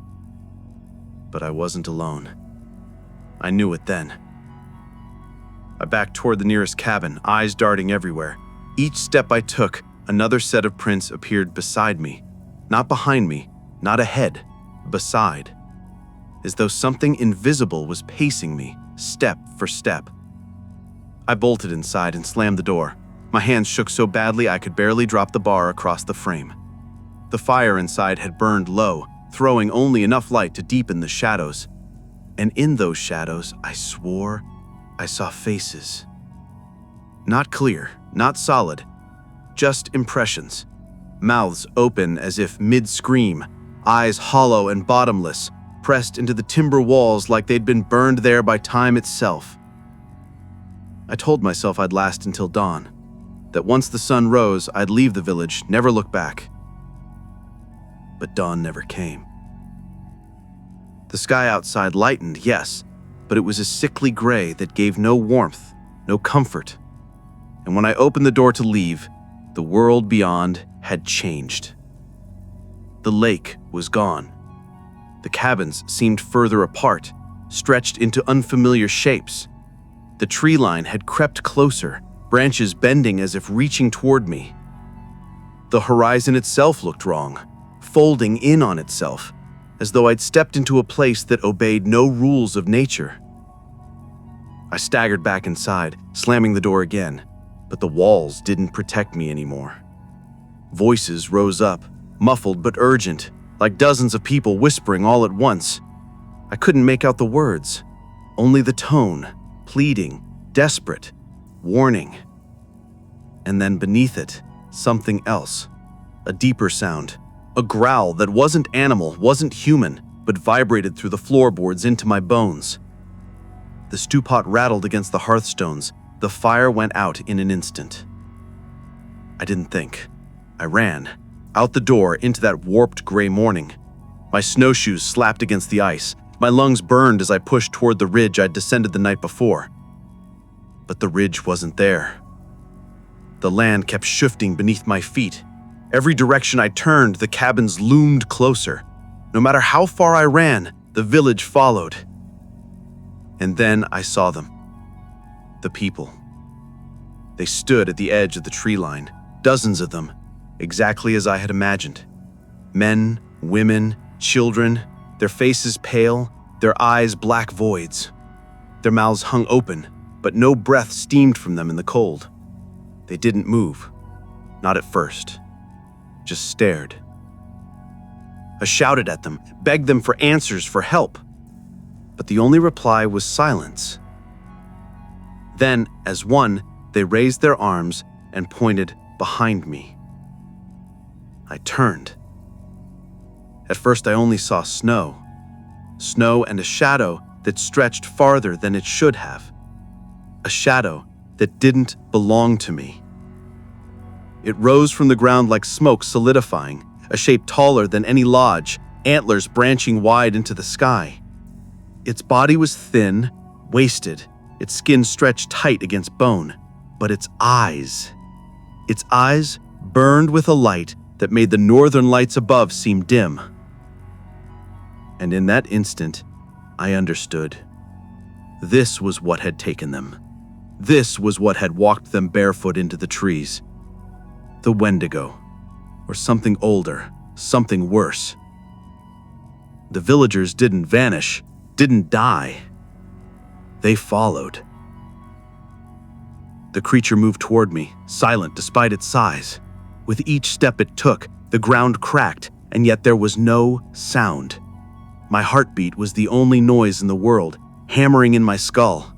But I wasn't alone. I knew it then. I backed toward the nearest cabin, eyes darting everywhere. Each step I took, another set of prints appeared beside me. Not behind me, not ahead, beside. As though something invisible was pacing me, step for step. I bolted inside and slammed the door. My hands shook so badly I could barely drop the bar across the frame. The fire inside had burned low, throwing only enough light to deepen the shadows. And in those shadows, I swore I saw faces. Not clear, not solid, just impressions. Mouths open as if mid-scream, eyes hollow and bottomless, pressed into the timber walls like they'd been burned there by time itself. I told myself I'd last until dawn, that once the sun rose, I'd leave the village, never look back. But dawn never came. The sky outside lightened, yes, but it was a sickly gray that gave no warmth, no comfort. And when I opened the door to leave, the world beyond had changed. The lake was gone. The cabins seemed further apart, stretched into unfamiliar shapes. The tree line had crept closer, branches bending as if reaching toward me. The horizon itself looked wrong, folding in on itself, as though I'd stepped into a place that obeyed no rules of nature. I staggered back inside, slamming the door again. But the walls didn't protect me anymore. Voices rose up, muffled but urgent, like dozens of people whispering all at once. I couldn't make out the words, only the tone, pleading, desperate, warning. And then beneath it, something else, a deeper sound, a growl that wasn't animal, wasn't human, but vibrated through the floorboards into my bones. The stew pot rattled against the hearthstones. The fire went out in an instant. I didn't think. I ran, out the door into that warped gray morning. My snowshoes slapped against the ice. My lungs burned as I pushed toward the ridge I'd descended the night before. But the ridge wasn't there. The land kept shifting beneath my feet. Every direction I turned, the cabins loomed closer. No matter how far I ran, the village followed. And then I saw them. The people. They stood at the edge of the tree line, dozens of them, exactly as I had imagined. Men, women, children, their faces pale, their eyes black voids. Their mouths hung open, but no breath steamed from them in the cold. They didn't move, not at first, just stared. I shouted at them, begged them for answers, for help, but the only reply was silence. Then, as one, they raised their arms and pointed behind me. I turned. At first, I only saw snow and a shadow that stretched farther than it should have. A shadow that didn't belong to me. It rose from the ground like smoke solidifying, a shape taller than any lodge, antlers branching wide into the sky. Its body was thin, wasted, its skin stretched tight against bone, but its eyes burned with a light that made the northern lights above seem dim. And in that instant, I understood. This was what had taken them. This was what had walked them barefoot into the trees. The Wendigo, or something older, something worse. The villagers didn't vanish, didn't die. They followed. The creature moved toward me, silent despite its size. With each step it took, the ground cracked, and yet there was no sound. My heartbeat was the only noise in the world, hammering in my skull.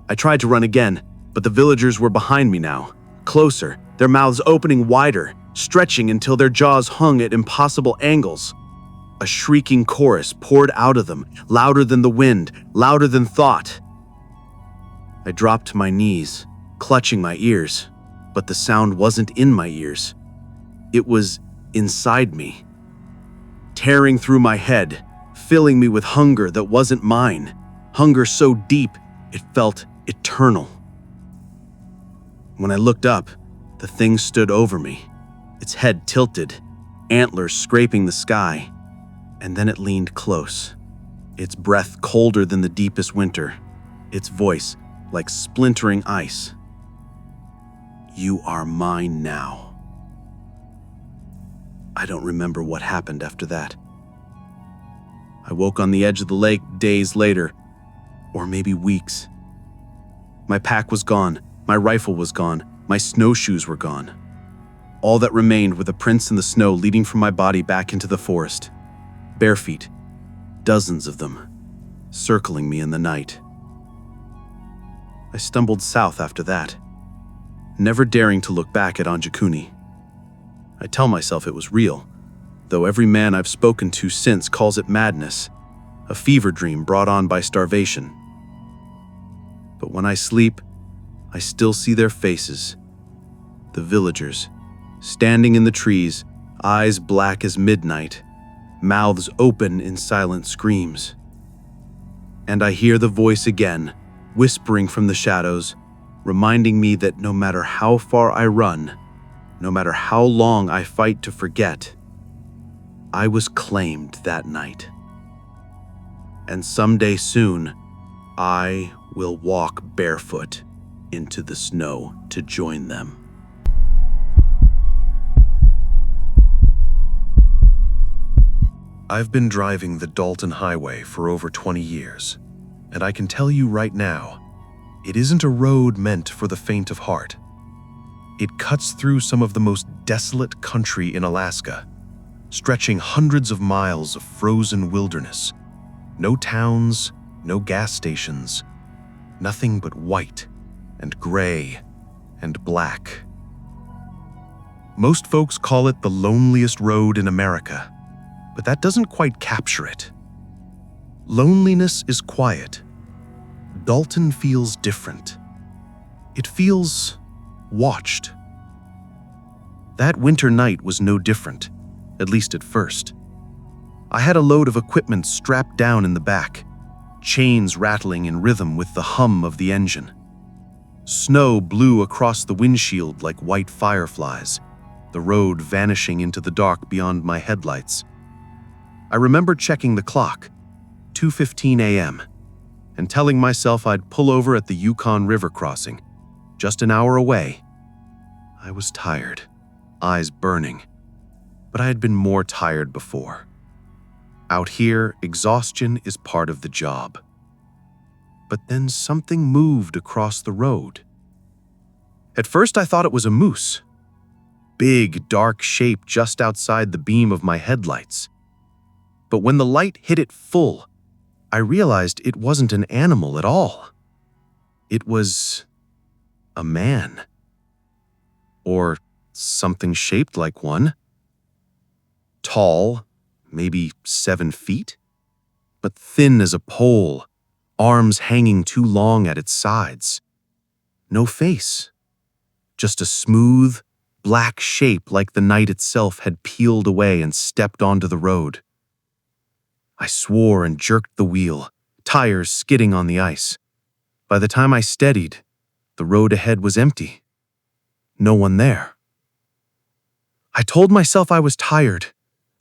I tried to run again, but the villagers were behind me now, closer, their mouths opening wider, stretching until their jaws hung at impossible angles. A shrieking chorus poured out of them, louder than the wind, louder than thought. I dropped to my knees, clutching my ears, but the sound wasn't in my ears. It was inside me, tearing through my head, filling me with hunger that wasn't mine, hunger so deep it felt eternal. When I looked up, the thing stood over me, its head tilted, antlers scraping the sky, and then it leaned close, its breath colder than the deepest winter, its voice like splintering ice. You are mine now. I don't remember what happened after that. I woke on the edge of the lake days later, or maybe weeks. My pack was gone, my rifle was gone, my snowshoes were gone. All that remained were the prints in the snow leading from my body back into the forest. Bare feet, dozens of them, circling me in the night. I stumbled south after that, never daring to look back at Anjikuni. I tell myself it was real, though every man I've spoken to since calls it madness, a fever dream brought on by starvation. But when I sleep, I still see their faces, the villagers, standing in the trees, eyes black as midnight, mouths open in silent screams. And I hear the voice again, whispering from the shadows, reminding me that no matter how far I run, no matter how long I fight to forget, I was claimed that night. And someday soon, I will walk barefoot into the snow to join them. I've been driving the Dalton Highway for over 20 years, and I can tell you right now, It isn't a road meant for the faint of heart. It cuts through some of the most desolate country in Alaska, stretching hundreds of miles of frozen wilderness. No towns, no gas stations, nothing but white and gray and black. Most folks call it the loneliest road in America, but that doesn't quite capture it. Loneliness is quiet. Dalton feels different. It feels watched. That winter night was no different, at least at first. I had a load of equipment strapped down in the back, chains rattling in rhythm with the hum of the engine. Snow blew across the windshield like white fireflies, the road vanishing into the dark beyond my headlights. I remember checking the clock, 2:15 a.m., and telling myself I'd pull over at the Yukon River crossing, just an hour away. I was tired, eyes burning, but I had been more tired before. Out here, exhaustion is part of the job. But then something moved across the road. At first, I thought it was a moose. Big, dark shape just outside the beam of my headlights. But when the light hit it full, I realized it wasn't an animal at all. It was a man. Or something shaped like one. Tall, maybe 7 feet, but thin as a pole, arms hanging too long at its sides. No face, just a smooth, black shape like the night itself had peeled away and stepped onto the road. I swore and jerked the wheel, tires skidding on the ice. By the time I steadied, the road ahead was empty. No one there. I told myself I was tired,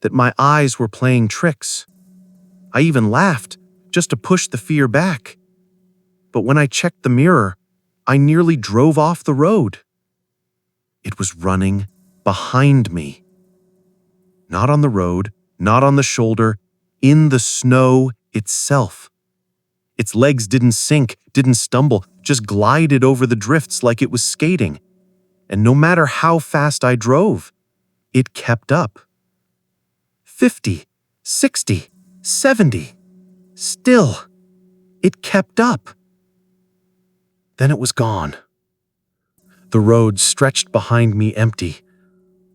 that my eyes were playing tricks. I even laughed, just to push the fear back. But when I checked the mirror, I nearly drove off the road. It was running behind me. Not on the road, not on the shoulder, in the snow itself. Its legs didn't sink, didn't stumble, just glided over the drifts like it was skating. And no matter how fast I drove, it kept up. 50, 60, 70. Still, it kept up. Then it was gone. The road stretched behind me empty,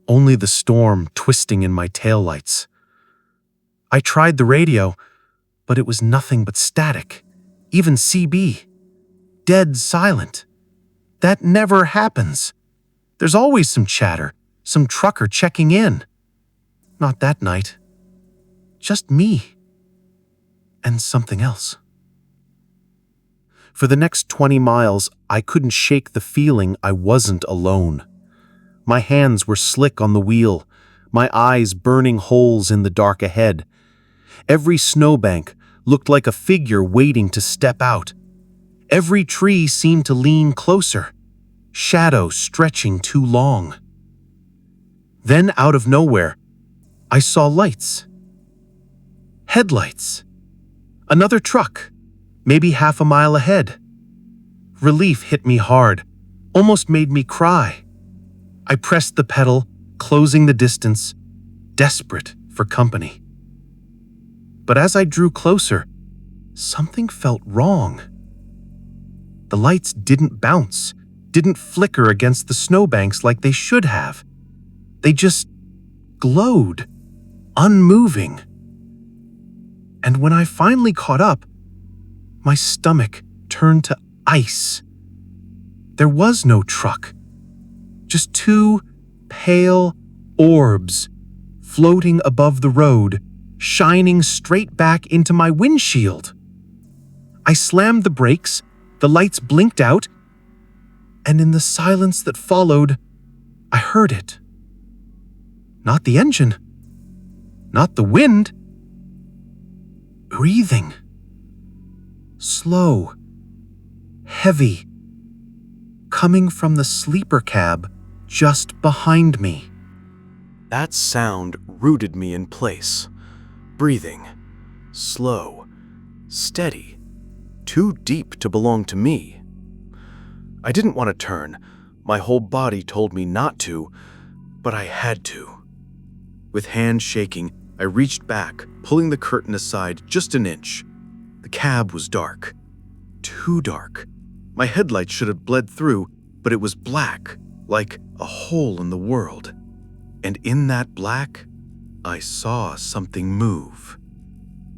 only the storm twisting in my taillights. I tried the radio, but it was nothing but static, even CB. Dead silent. That never happens. There's always some chatter, some trucker checking in. Not that night. Just me. And something else. For the next 20 miles, I couldn't shake the feeling I wasn't alone. My hands were slick on the wheel, my eyes burning holes in the dark ahead. Every snowbank looked like a figure waiting to step out. Every tree seemed to lean closer, shadow stretching too long. Then, out of nowhere, I saw lights. Headlights. Another truck, maybe half a mile ahead. Relief hit me hard, almost made me cry. I pressed the pedal, closing the distance, desperate for company. But as I drew closer, something felt wrong. The lights didn't bounce, didn't flicker against the snowbanks like they should have. They just glowed, unmoving. And when I finally caught up, my stomach turned to ice. There was no truck, just 2 pale orbs floating above the road, shining straight back into my windshield. I slammed the brakes, the lights blinked out, and in the silence that followed, I heard it. Not the engine, not the wind. Breathing. Slow, heavy, coming from the sleeper cab just behind me. That sound rooted me in place. Breathing. Slow. Steady. Too deep to belong to me. I didn't want to turn. My whole body told me not to, but I had to. With hands shaking, I reached back, pulling the curtain aside just an inch. The cab was dark. Too dark. My headlights should have bled through, but it was black, like a hole in the world. And in that black, I saw something move.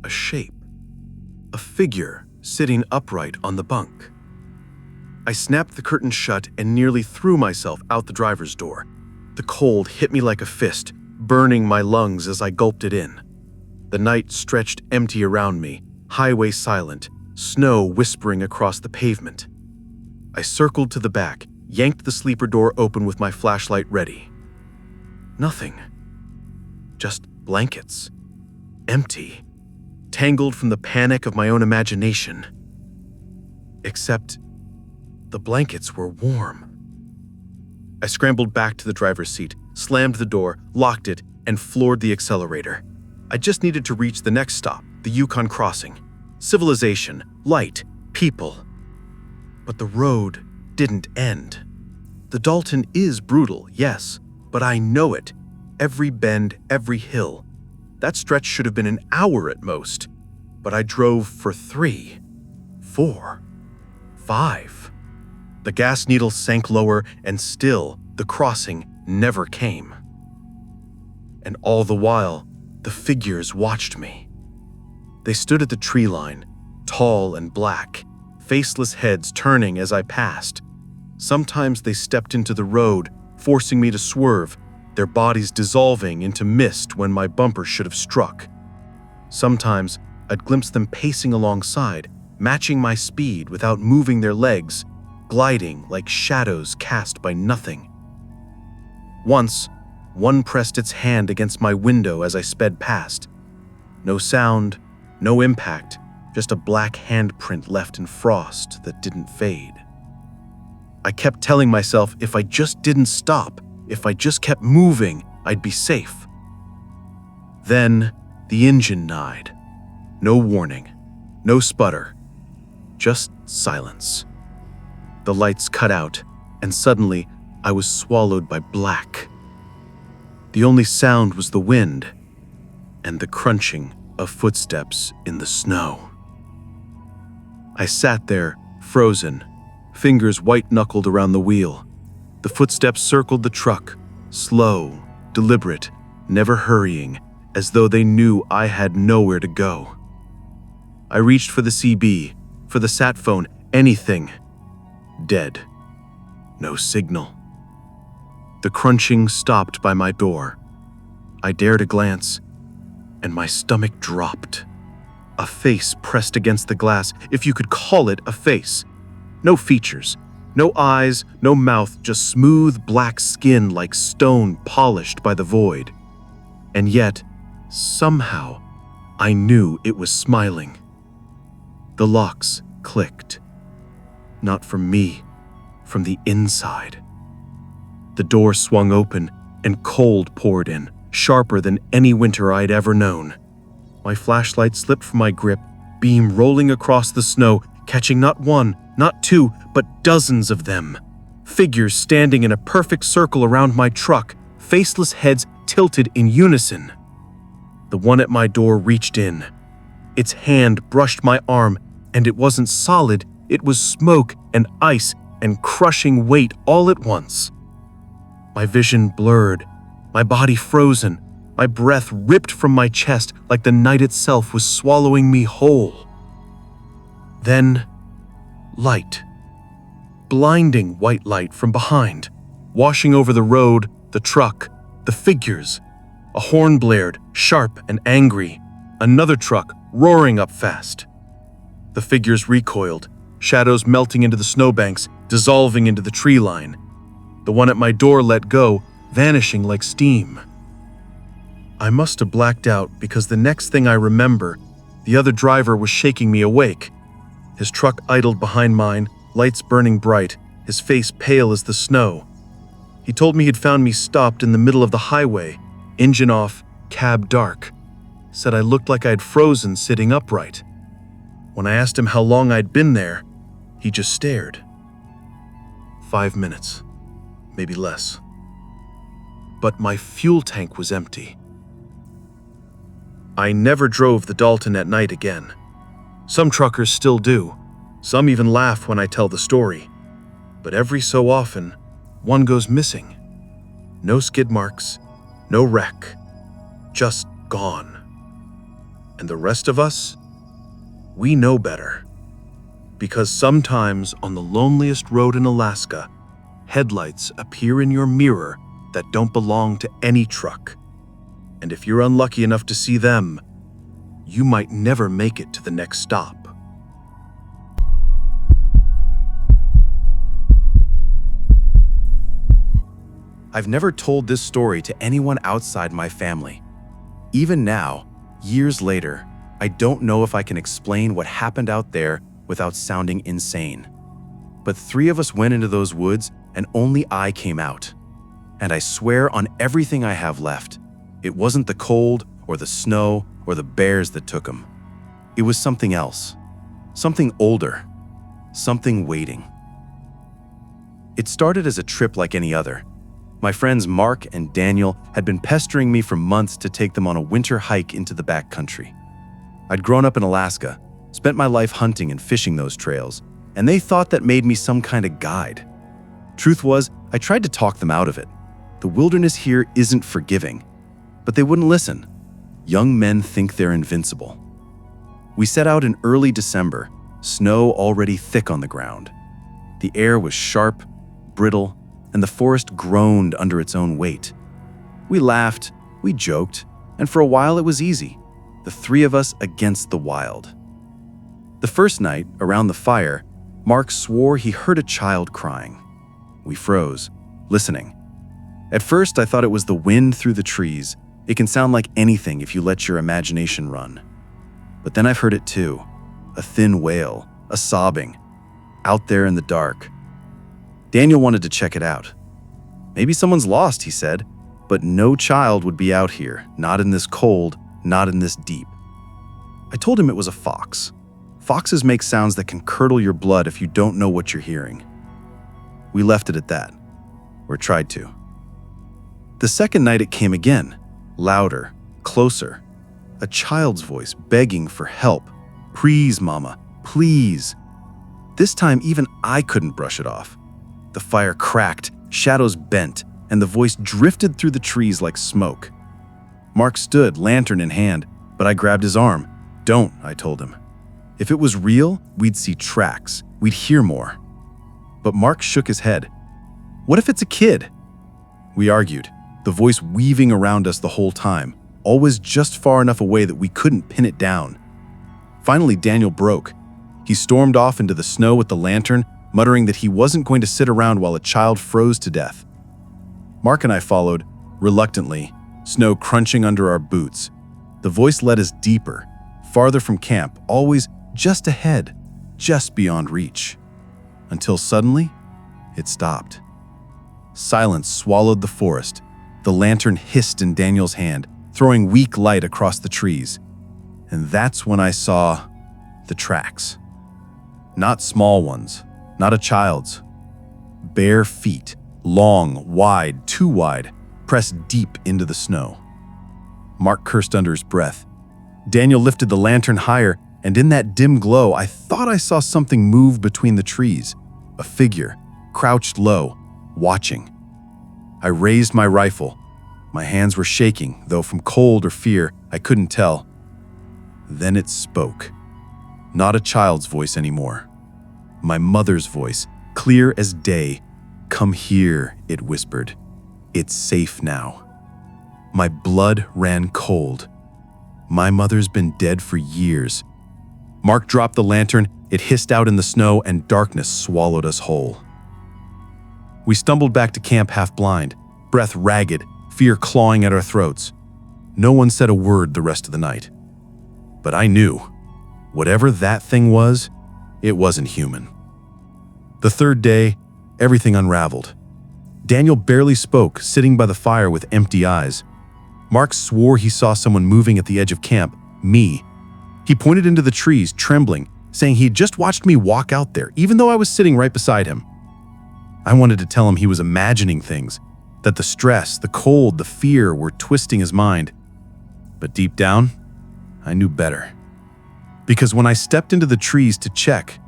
A shape. A figure sitting upright on the bunk. I snapped the curtain shut and nearly threw myself out the driver's door. The cold hit me like a fist, burning my lungs as I gulped it in. The night stretched empty around me, highway silent, snow whispering across the pavement. I circled to the back, yanked the sleeper door open with my flashlight ready. Nothing. Just blankets. Empty. Tangled from the panic of my own imagination. Except the blankets were warm. I scrambled back to the driver's seat, slammed the door, locked it, and floored the accelerator. I just needed to reach the next stop, the Yukon crossing. Civilization, light, people. But the road didn't end. The Dalton is brutal, yes, but I know it. Every bend, every hill. That stretch should have been an hour at most, but I drove for 3, 4, 5. The gas needle sank lower, and still the crossing never came. And all the while, the figures watched me. They stood at the tree line, tall and black, faceless heads turning as I passed. Sometimes they stepped into the road, forcing me to swerve, their bodies dissolving into mist when my bumper should have struck. Sometimes I'd glimpse them pacing alongside, matching my speed without moving their legs, gliding like shadows cast by nothing. Once, one pressed its hand against my window as I sped past. No sound, no impact, just a black handprint left in frost that didn't fade. I kept telling myself if I just didn't stop, if I just kept moving, I'd be safe. Then the engine died. No warning, no sputter, just silence. The lights cut out, and suddenly I was swallowed by black. The only sound was the wind and the crunching of footsteps in the snow. I sat there, frozen, fingers white-knuckled around the wheel. The footsteps circled the truck, slow, deliberate, never hurrying, as though they knew I had nowhere to go. I reached for the CB, for the sat phone, anything. Dead. No signal. The crunching stopped by my door. I dared a glance, and my stomach dropped. A face pressed against the glass, if you could call it a face. No features, no eyes, no mouth, just smooth black skin like stone polished by the void. And yet, somehow, I knew it was smiling. The locks clicked. Not from me, from the inside. The door swung open, and cold poured in, sharper than any winter I'd ever known. My flashlight slipped from my grip, beam rolling across the snow, catching not one, not two, but dozens of them. Figures standing in a perfect circle around my truck, faceless heads tilted in unison. The one at my door reached in. Its hand brushed my arm, and it wasn't solid, it was smoke and ice and crushing weight all at once. My vision blurred, my body frozen, my breath ripped from my chest like the night itself was swallowing me whole. Then, light. Blinding white light from behind, washing over the road, the truck, the figures. A horn blared, sharp and angry. Another truck roaring up fast. The figures recoiled, shadows melting into the snowbanks, dissolving into the tree line. The one at my door let go, vanishing like steam. I must have blacked out because the next thing I remember, the other driver was shaking me awake. His truck idled behind mine, lights burning bright, his face pale as the snow. He told me he'd found me stopped in the middle of the highway, engine off, cab dark. Said I looked like I'd frozen sitting upright. When I asked him how long I'd been there, he just stared. 5 minutes, maybe less. But my fuel tank was empty. I never drove the Dalton at night again. Some truckers still do. Some even laugh when I tell the story. But every so often, one goes missing. No skid marks, no wreck, just gone. And the rest of us, we know better. Because sometimes on the loneliest road in Alaska, headlights appear in your mirror that don't belong to any truck. And if you're unlucky enough to see them, you might never make it to the next stop. I've never told this story to anyone outside my family. Even now, years later, I don't know if I can explain what happened out there without sounding insane. But 3 of us went into those woods and only I came out. And I swear on everything I have left, it wasn't the cold or the snow or the bears that took him. It was something else. Something older. Something waiting. It started as a trip like any other. My friends Mark and Daniel had been pestering me for months to take them on a winter hike into the backcountry. I'd grown up in Alaska, spent my life hunting and fishing those trails, and they thought that made me some kind of guide. Truth was, I tried to talk them out of it. The wilderness here isn't forgiving. But they wouldn't listen. Young men think they're invincible. We set out in early December, snow already thick on the ground. The air was sharp, brittle, and the forest groaned under its own weight. We laughed, we joked, and for a while it was easy, the 3 of us against the wild. The first night, around the fire, Mark swore he heard a child crying. We froze, listening. At first, I thought it was the wind through the trees. It can sound like anything if you let your imagination run. But then I've heard it too, a thin wail, a sobbing, out there in the dark. Daniel wanted to check it out. Maybe someone's lost, he said, but no child would be out here, not in this cold, not in this deep. I told him it was a fox. Foxes make sounds that can curdle your blood if you don't know what you're hearing. We left it at that, or tried to. The second night it came again, louder, closer. A child's voice begging for help. Please, Mama, please. This time even I couldn't brush it off. The fire cracked, shadows bent, and the voice drifted through the trees like smoke. Mark stood, lantern in hand, but I grabbed his arm. Don't, I told him. If it was real, we'd see tracks. We'd hear more. But Mark shook his head. What if it's a kid? We argued, the voice weaving around us the whole time, always just far enough away that we couldn't pin it down. Finally, Daniel broke. He stormed off into the snow with the lantern, muttering that he wasn't going to sit around while a child froze to death. Mark and I followed, reluctantly, snow crunching under our boots. The voice led us deeper, farther from camp, always just ahead, just beyond reach. Until suddenly, it stopped. Silence swallowed the forest. The lantern hissed in Daniel's hand, throwing weak light across the trees. And that's when I saw the tracks. Not small ones, not a child's. Bare feet, long, wide, too wide, pressed deep into the snow. Mark cursed under his breath. Daniel lifted the lantern higher, and in that dim glow, I thought I saw something move between the trees. A figure, crouched low, watching. I raised my rifle. My hands were shaking, though from cold or fear, I couldn't tell. Then it spoke. Not a child's voice anymore. My mother's voice, clear as day. Come here, it whispered. It's safe now. My blood ran cold. My mother's been dead for years. Mark dropped the lantern, it hissed out in the snow, and darkness swallowed us whole. We stumbled back to camp half blind, breath ragged, fear clawing at our throats. No one said a word the rest of the night. But I knew, whatever that thing was, it wasn't human. The third day, everything unraveled. Daniel barely spoke, sitting by the fire with empty eyes. Mark swore he saw someone moving at the edge of camp, me. He pointed into the trees, trembling, saying he'd just watched me walk out there, even though I was sitting right beside him. I wanted to tell him he was imagining things, that the stress, the cold, the fear were twisting his mind. But deep down, I knew better. Because when I stepped into the trees to check,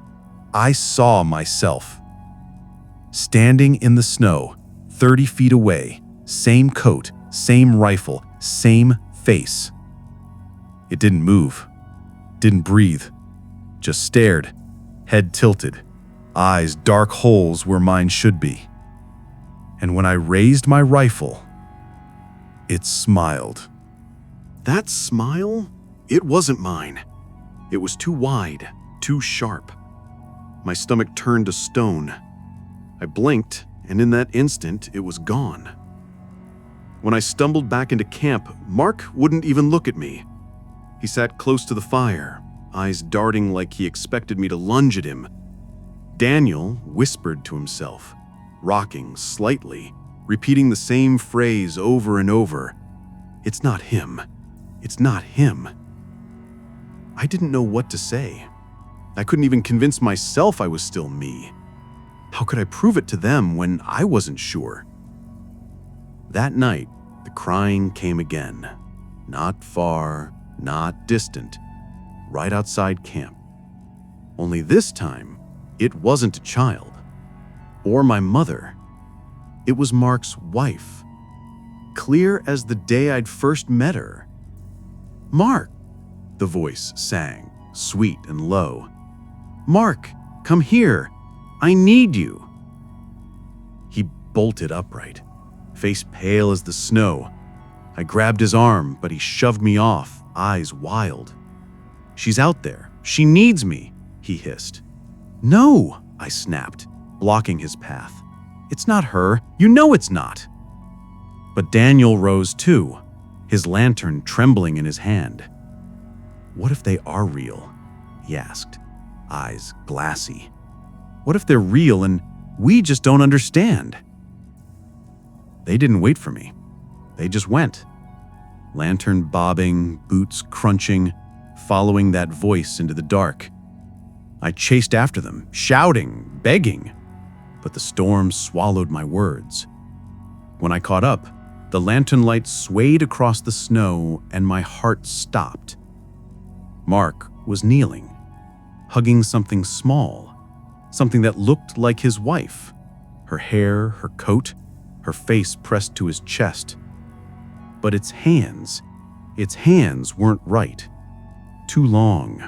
I saw myself. Standing in the snow, 30 feet away, same coat, same rifle, same face. It didn't move, didn't breathe, just stared, head tilted, eyes dark holes where mine should be. And when I raised my rifle, it smiled. That smile? It wasn't mine. It was too wide, too sharp. My stomach turned to stone. I blinked, and in that instant, it was gone. When I stumbled back into camp, Mark wouldn't even look at me. He sat close to the fire, eyes darting like he expected me to lunge at him. Daniel whispered to himself, rocking slightly, repeating the same phrase over and over. It's not him. It's not him. I didn't know what to say. I couldn't even convince myself I was still me. How could I prove it to them when I wasn't sure? That night, the crying came again. Not far, not distant, right outside camp. Only this time, it wasn't a child, or my mother. It was Mark's wife, clear as the day I'd first met her. "Mark," the voice sang, sweet and low. "Mark, come here. I need you." He bolted upright, face pale as the snow. I grabbed his arm, but he shoved me off, eyes wild. "She's out there. She needs me," he hissed. "No," I snapped, blocking his path. "It's not her. You know it's not." But Daniel rose too, his lantern trembling in his hand. "What if they are real?" he asked, eyes glassy. "What if they're real and we just don't understand?" They didn't wait for me. They just went. Lantern bobbing, boots crunching, following that voice into the dark. I chased after them, shouting, begging, but the storm swallowed my words. When I caught up, the lantern light swayed across the snow and my heart stopped. Mark was kneeling, hugging something small, something that looked like his wife. Her hair, her coat, her face pressed to his chest. But its hands weren't right. Too long,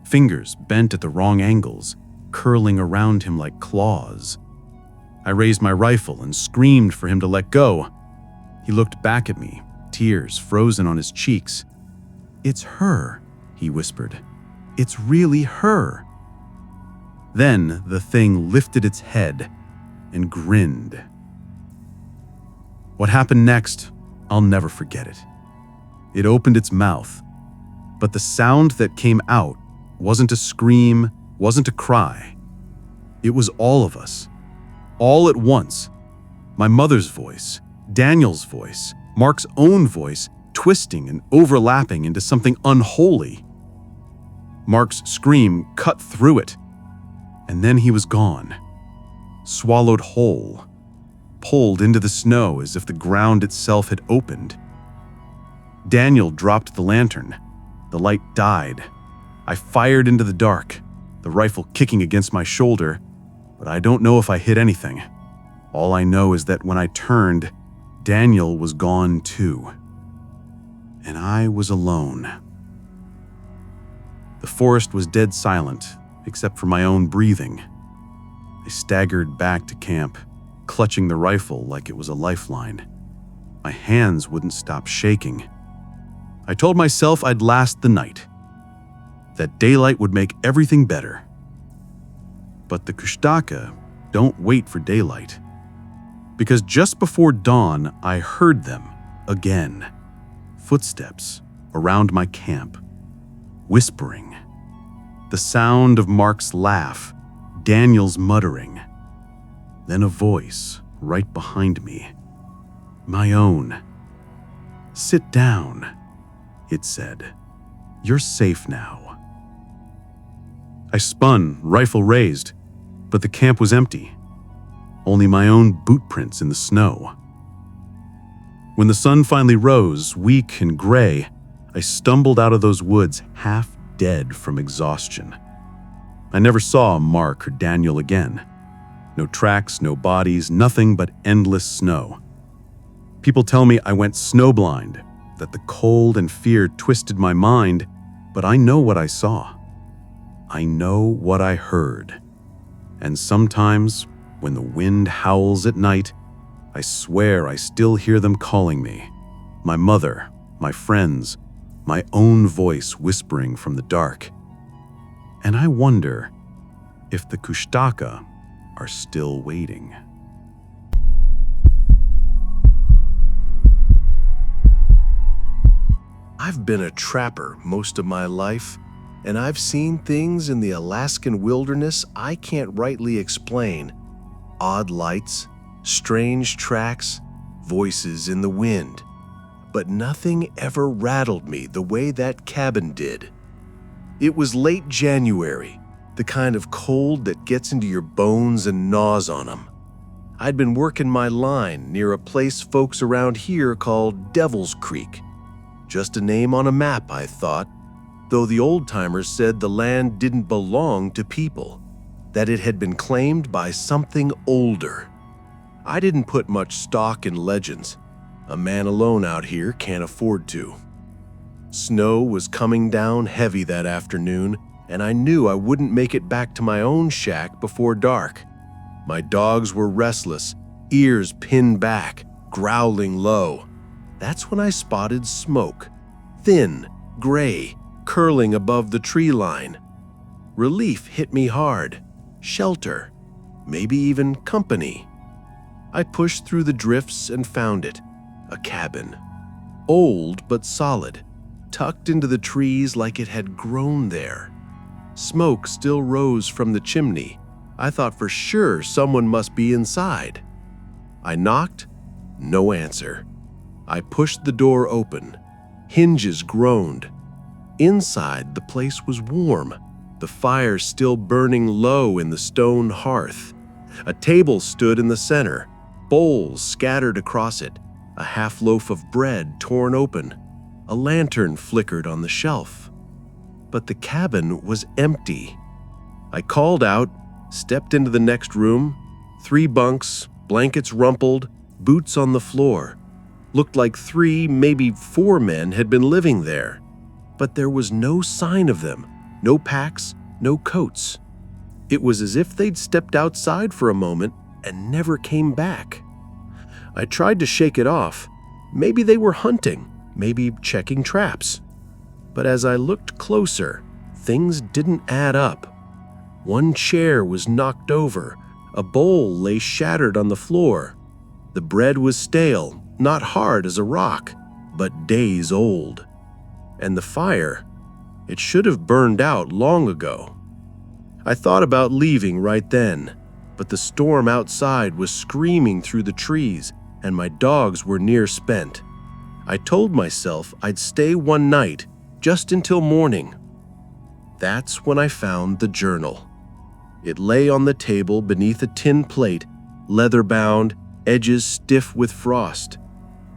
fingers bent at the wrong angles, curling around him like claws. I raised my rifle and screamed for him to let go. He looked back at me, tears frozen on his cheeks. "It's her," he whispered. "It's really her." Then the thing lifted its head and grinned. What happened next, I'll never forget it. It opened its mouth, but the sound that came out wasn't a scream, wasn't a cry. It was all of us, all at once. My mother's voice, Daniel's voice, Mark's own voice, twisting and overlapping into something unholy. Mark's scream cut through it, and then he was gone, swallowed whole, pulled into the snow as if the ground itself had opened. Daniel dropped the lantern. The light died. I fired into the dark, the rifle kicking against my shoulder, but I don't know if I hit anything. All I know is that when I turned, Daniel was gone too, and I was alone. The forest was dead silent, except for my own breathing. I staggered back to camp, clutching the rifle like it was a lifeline. My hands wouldn't stop shaking. I told myself I'd last the night, that daylight would make everything better. But the Kushtaka don't wait for daylight, because just before dawn, I heard them again. Footsteps around my camp, whispering. The sound of Mark's laugh, Daniel's muttering. Then a voice right behind me. My own. "Sit down," it said. "You're safe now." I spun, rifle raised, but the camp was empty. only my own boot prints in the snow. When the sun finally rose, weak and gray, I stumbled out of those woods half dead from exhaustion. I never saw Mark or Daniel again. No tracks, no bodies, nothing but endless snow. People tell me I went snowblind, that the cold and fear twisted my mind, but I know what I saw. I know what I heard. And sometimes, when the wind howls at night, I swear I still hear them calling me. My mother, my friends, my own voice whispering from the dark. And I wonder if the Kushtaka are still waiting. I've been a trapper most of my life, and I've seen things in the Alaskan wilderness I can't rightly explain. Odd lights, strange tracks, voices in the wind. But nothing ever rattled me the way that cabin did. It was late January, the kind of cold that gets into your bones and gnaws on them. I'd been working my line near a place folks around here call Devil's Creek. Just a name on a map, I thought, though the old-timers said the land didn't belong to people, that it had been claimed by something older. I didn't put much stock in legends. A man alone out here can't afford to. Snow was coming down heavy that afternoon, and I knew I wouldn't make it back to my own shack before dark. My dogs were restless, ears pinned back, growling low. That's when I spotted smoke, thin, gray, curling above the tree line. Relief hit me hard. Shelter, maybe even company. I pushed through the drifts and found it, a cabin. Old but solid, tucked into the trees like it had grown there. Smoke still rose from the chimney. I thought for sure someone must be inside. I knocked, no answer. I pushed the door open. Hinges groaned. Inside, the place was warm, the fire still burning low in the stone hearth. A table stood in the center, bowls scattered across it, a half loaf of bread torn open. A lantern flickered on the shelf. But the cabin was empty. I called out, stepped into the next room. 3 bunks, blankets rumpled, boots on the floor. Looked like 3, maybe 4 men had been living there. But there was no sign of them, no packs, no coats. It was as if they'd stepped outside for a moment and never came back. I tried to shake it off. Maybe they were hunting, maybe checking traps. But as I looked closer, things didn't add up. One chair was knocked over, a bowl lay shattered on the floor. The bread was stale, not hard as a rock, but days old. And the fire, it should have burned out long ago. I thought about leaving right then, but the storm outside was screaming through the trees, and my dogs were near spent. I told myself I'd stay one night, just until morning. That's when I found the journal. It lay on the table beneath a tin plate, leather-bound, edges stiff with frost.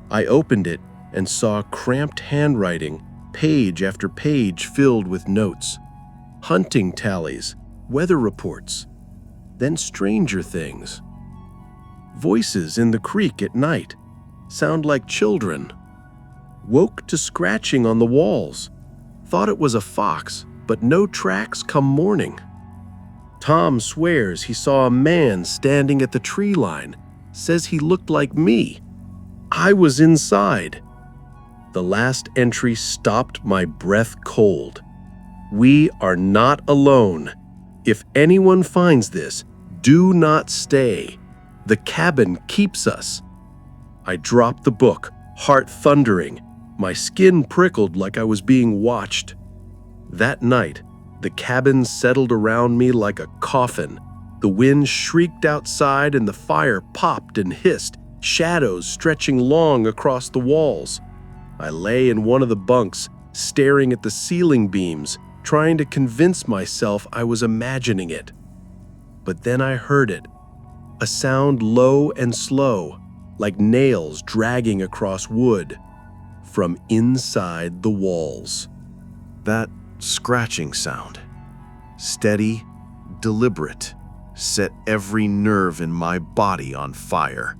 I opened it and saw cramped handwriting, page after page filled with notes. Hunting tallies, weather reports, then stranger things. Voices in the creek at night, sound like children. Woke to scratching on the walls. Thought it was a fox, but no tracks come morning. Tom swears he saw a man standing at the tree line, says he looked like me. I was inside. The last entry stopped my breath cold. We are not alone. If anyone finds this, do not stay. The cabin keeps us. I dropped the book, heart thundering. My skin prickled like I was being watched. That night, the cabin settled around me like a coffin. The wind shrieked outside and the fire popped and hissed, shadows stretching long across the walls. I lay in one of the bunks, staring at the ceiling beams, trying to convince myself I was imagining it. But then I heard it. A sound low and slow, like nails dragging across wood, from inside the walls. That scratching sound, steady, deliberate, set every nerve in my body on fire.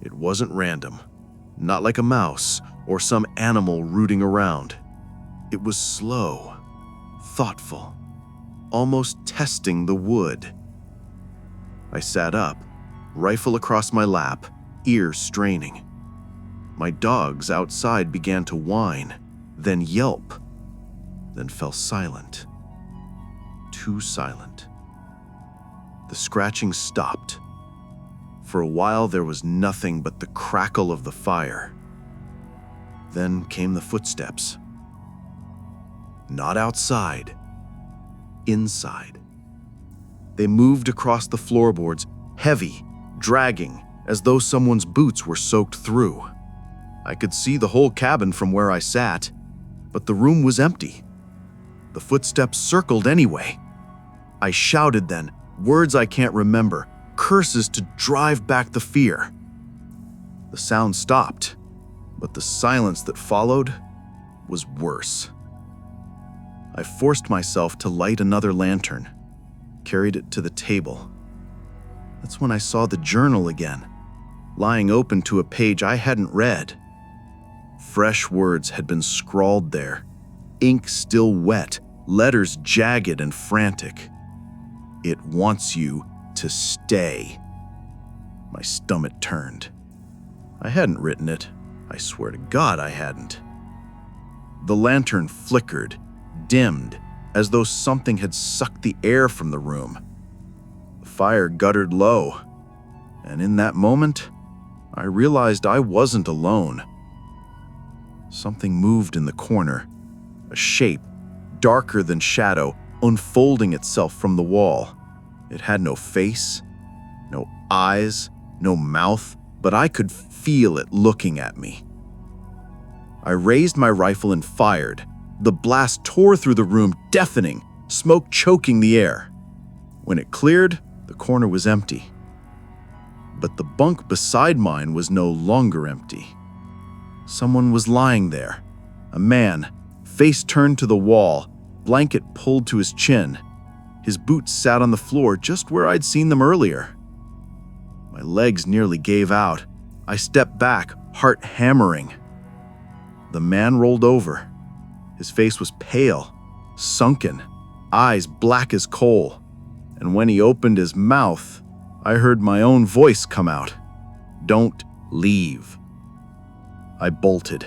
It wasn't random, not like a mouse or some animal rooting around. It was slow, thoughtful, almost testing the wood. I sat up, rifle across my lap, ears straining. My dogs outside began to whine, then yelp, then fell silent. Too silent. The scratching stopped. For a while there was nothing but the crackle of the fire. Then came the footsteps. Not outside, inside. They moved across the floorboards, heavy, dragging, as though someone's boots were soaked through. I could see the whole cabin from where I sat, but the room was empty. The footsteps circled anyway. I shouted then, words I can't remember, curses to drive back the fear. The sound stopped, but the silence that followed was worse. I forced myself to light another lantern, carried it to the table. That's when I saw the journal again, lying open to a page I hadn't read. Fresh words had been scrawled there, ink still wet, letters jagged and frantic. It wants you to stay. My stomach turned. I hadn't written it. I swear to God I hadn't. The lantern flickered, dimmed, as though something had sucked the air from the room. The fire guttered low, and in that moment, I realized I wasn't alone. Something moved in the corner, a shape, darker than shadow, unfolding itself from the wall. It had no face, no eyes, no mouth, but I could feel it looking at me. I raised my rifle and fired. The blast tore through the room, deafening, smoke choking the air. When it cleared, the corner was empty. But the bunk beside mine was no longer empty. Someone was lying there. A man, face turned to the wall, blanket pulled to his chin. His boots sat on the floor just where I'd seen them earlier. My legs nearly gave out. I stepped back, heart hammering. The man rolled over. His face was pale, sunken, eyes black as coal. And when he opened his mouth, I heard my own voice come out. "Don't leave." I bolted,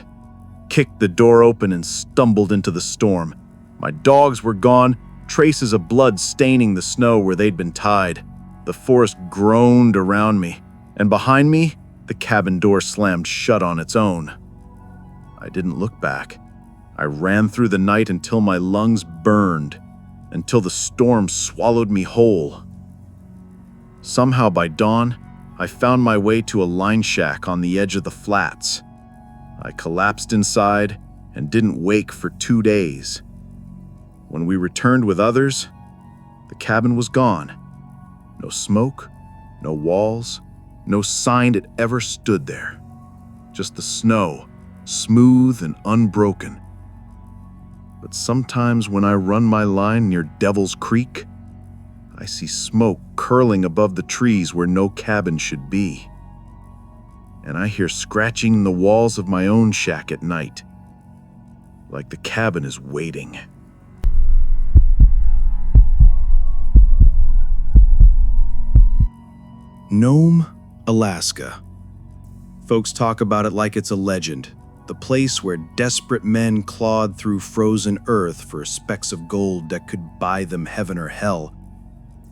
kicked the door open and stumbled into the storm. My dogs were gone, traces of blood staining the snow where they'd been tied. The forest groaned around me, and behind me, the cabin door slammed shut on its own. I didn't look back. I ran through the night until my lungs burned, until the storm swallowed me whole. Somehow by dawn, I found my way to a line shack on the edge of the flats. I collapsed inside and didn't wake for 2 days. When we returned with others, the cabin was gone. No smoke, no walls, no sign it ever stood there. Just the snow, smooth and unbroken. But sometimes when I run my line near Devil's Creek, I see smoke curling above the trees where no cabin should be. And I hear scratching in the walls of my own shack at night, like the cabin is waiting. Gnome, Alaska. Folks talk about it like it's a legend, the place where desperate men clawed through frozen earth for specks of gold that could buy them heaven or hell.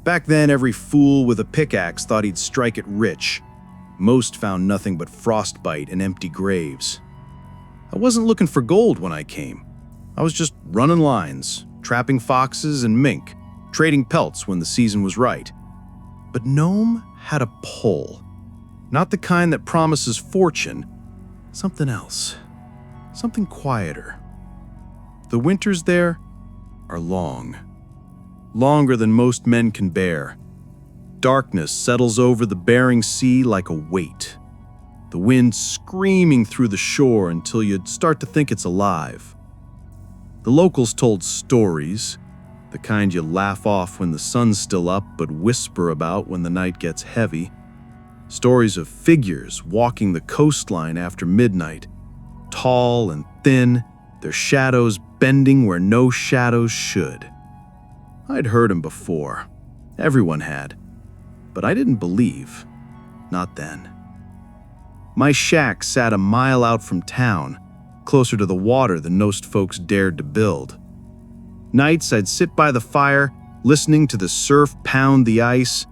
Back then, every fool with a pickaxe thought he'd strike it rich. Most found nothing but frostbite and empty graves. I wasn't looking for gold when I came. I was just running lines, trapping foxes and mink, trading pelts when the season was right. But Gnome had a pull. Not the kind that promises fortune, something else, something quieter. The winters there are long, longer than most men can bear. darkness settles over the Bering Sea like a weight. The wind screaming through the shore until you'd start to think it's alive. The locals told stories, the kind you laugh off when the sun's still up but whisper about when the night gets heavy. Stories of figures walking the coastline after midnight, tall and thin, their shadows bending where no shadows should. I'd heard 'em before. Everyone had. But I didn't believe. Not then. My shack sat a mile out from town, closer to the water than most folks dared to build. Nights I'd sit by the fire, listening to the surf pound the ice,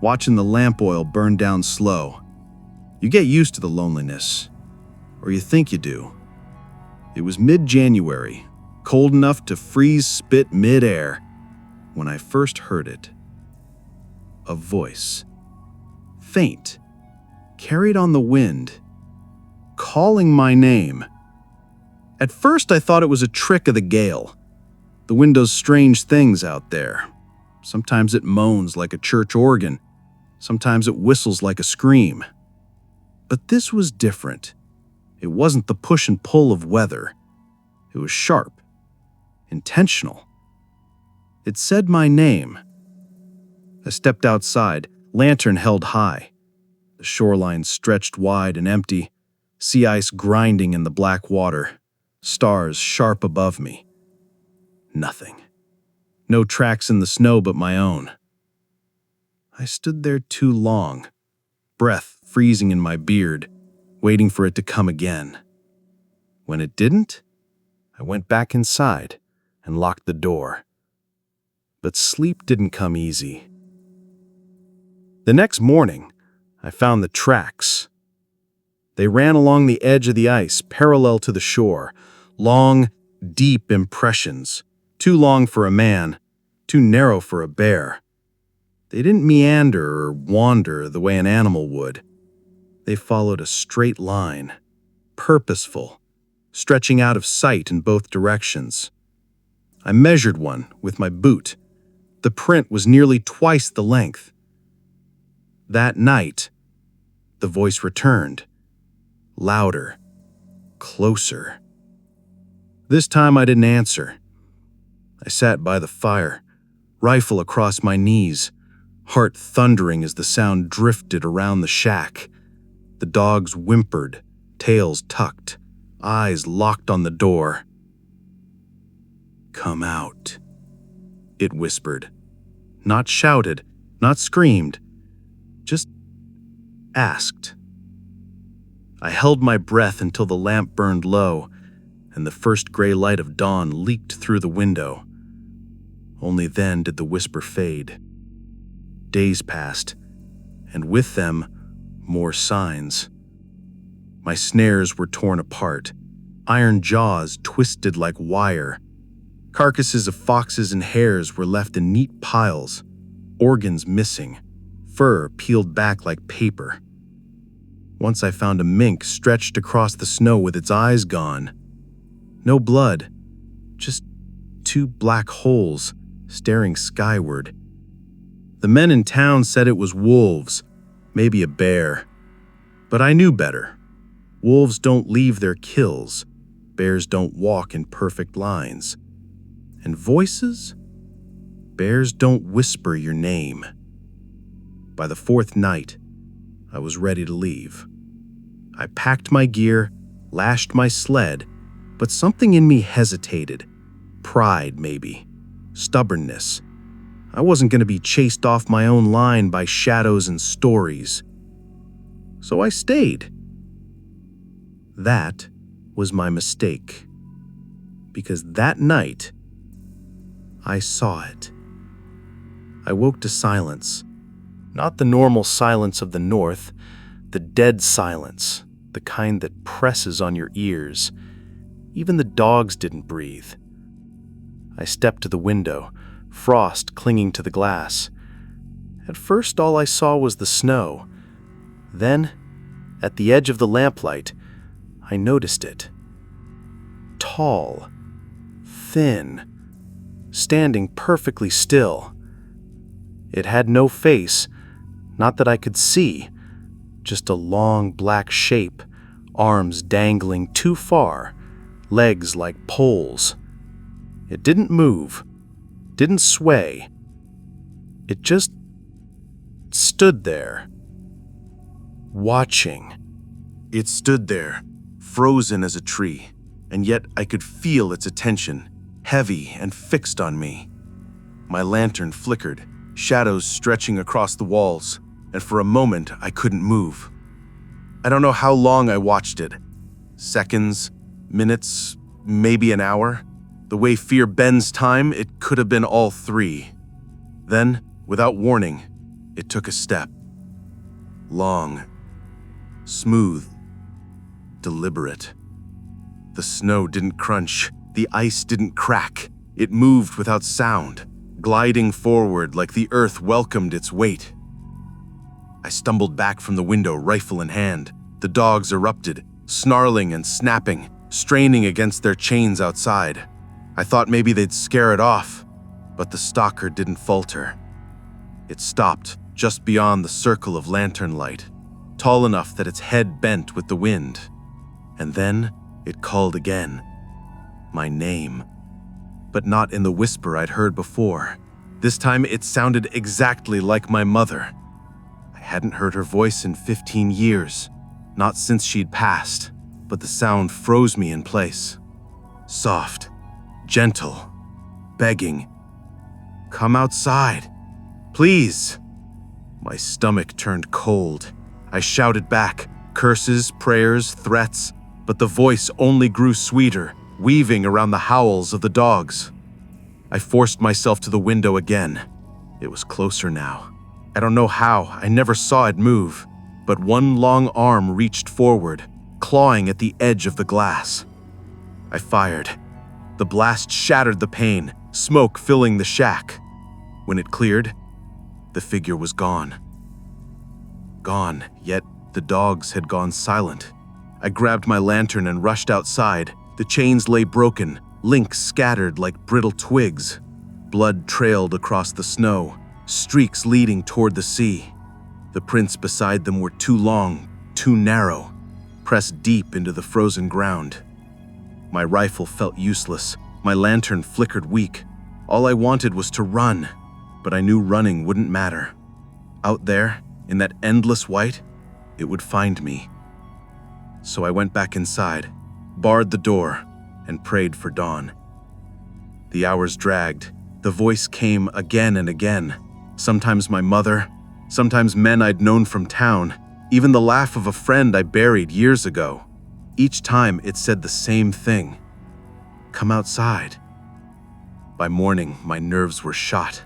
watching the lamp oil burn down slow. You get used to the loneliness, or you think you do. It was mid-January, cold enough to freeze spit mid-air, when I first heard it. A voice, faint, carried on the wind, calling my name. At first I thought it was a trick of the gale. The wind does strange things out there. Sometimes it moans like a church organ. Sometimes it whistles like a scream. But this was different. It wasn't the push and pull of weather. It was sharp, intentional. It said my name. I stepped outside, lantern held high. The shoreline stretched wide and empty, sea ice grinding in the black water, stars sharp above me. Nothing. No tracks in the snow but my own. I stood there too long, breath freezing in my beard, waiting for it to come again. When it didn't, I went back inside and locked the door. But sleep didn't come easy. The next morning, I found the tracks. They ran along the edge of the ice, parallel to the shore, long, deep impressions, too long for a man, too narrow for a bear. They didn't meander or wander the way an animal would. They followed a straight line, purposeful, stretching out of sight in both directions. I measured one with my boot. The print was nearly twice the length. That night, the voice returned, louder, closer. This time I didn't answer. I sat by the fire, rifle across my knees, heart thundering as the sound drifted around the shack. The dogs whimpered, tails tucked, eyes locked on the door. "Come out," it whispered. Not shouted, not screamed, just asked. I held my breath until the lamp burned low and the first gray light of dawn leaked through the window. Only then did the whisper fade. Days passed, and with them, more signs. My snares were torn apart, iron jaws twisted like wire. Carcasses of foxes and hares were left in neat piles, organs missing, fur peeled back like paper. Once I found a mink stretched across the snow with its eyes gone. No blood, just two black holes staring skyward. The men in town said it was wolves, maybe a bear. But I knew better. Wolves don't leave their kills. Bears don't walk in perfect lines. And voices? Bears don't whisper your name. By the fourth night, I was ready to leave. I packed my gear, lashed my sled, but something in me hesitated. Pride, maybe. Stubbornness. I wasn't going to be chased off my own line by shadows and stories. So I stayed. That was my mistake. Because that night, I saw it. I woke to silence. Not the normal silence of the north, the dead silence, the kind that presses on your ears. Even the dogs didn't breathe. I stepped to the window, frost clinging to the glass. At first, all I saw was the snow. Then, at the edge of the lamplight, I noticed it. Tall, thin, standing perfectly still. It had no face, Not that I could see, just a long black shape, arms dangling too far, legs like poles. It didn't move, didn't sway. It just stood there, watching. It stood there, frozen as a tree, and yet I could feel its attention, heavy and fixed on me. My lantern flickered, shadows stretching across the walls, and for a moment I couldn't move. I don't know how long I watched it. Seconds, minutes, maybe an hour. The way fear bends time, it could have been all three. Then, without warning, it took a step. Long, smooth, deliberate. The snow didn't crunch, the ice didn't crack. It moved without sound, gliding forward like the earth welcomed its weight. I stumbled back from the window, rifle in hand. The dogs erupted, snarling and snapping, straining against their chains outside. I thought maybe they'd scare it off, but the stalker didn't falter. It stopped just beyond the circle of lantern light, tall enough that its head bent with the wind. And then it called again. My name. But not in the whisper I'd heard before. This time it sounded exactly like my mother. I hadn't heard her voice in 15 years, not since she'd passed, but the sound froze me in place. Soft, gentle, begging. Come outside, please. My stomach turned cold. I shouted back, curses, prayers, threats, but the voice only grew sweeter, weaving around the howls of the dogs. I forced myself to the window again. It was closer now. I don't know how, I never saw it move, but one long arm reached forward, clawing at the edge of the glass. I fired. The blast shattered the pane, smoke filling the shack. When it cleared, the figure was gone. Gone, yet the dogs had gone silent. I grabbed my lantern and rushed outside. The chains lay broken, links scattered like brittle twigs. Blood trailed across the snow, streaks leading toward the sea. The prints beside them were too long, too narrow, pressed deep into the frozen ground. My rifle felt useless. My lantern flickered weak. All I wanted was to run, but I knew running wouldn't matter. Out there, in that endless white, it would find me. So I went back inside, barred the door, and prayed for dawn. The hours dragged. The voice came again and again. Sometimes my mother, sometimes men I'd known from town, even the laugh of a friend I buried years ago. Each time it said the same thing. Come outside. By morning, my nerves were shot.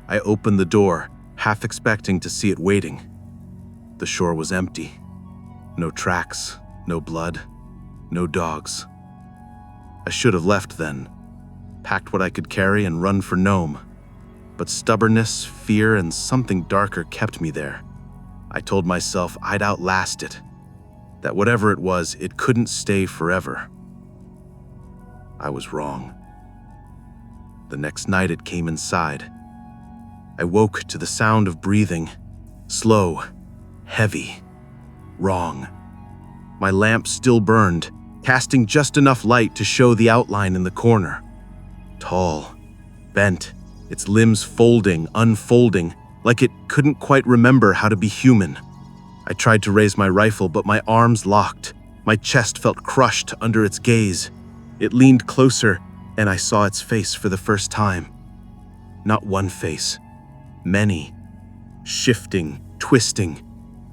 I opened the door, half expecting to see it waiting. The shore was empty. No tracks, no blood, no dogs. I should have left then, packed what I could carry and run for Gnome. But stubbornness, fear, and something darker kept me there. I told myself I'd outlast it, that whatever it was, it couldn't stay forever. I was wrong. The next night it came inside. I woke to the sound of breathing, slow, heavy, wrong. My lamp still burned, casting just enough light to show the outline in the corner. Tall, bent, its limbs folding, unfolding, like it couldn't quite remember how to be human. I tried to raise my rifle, but my arms locked. My chest felt crushed under its gaze. It leaned closer, and I saw its face for the first time. Not one face, many. Shifting, twisting.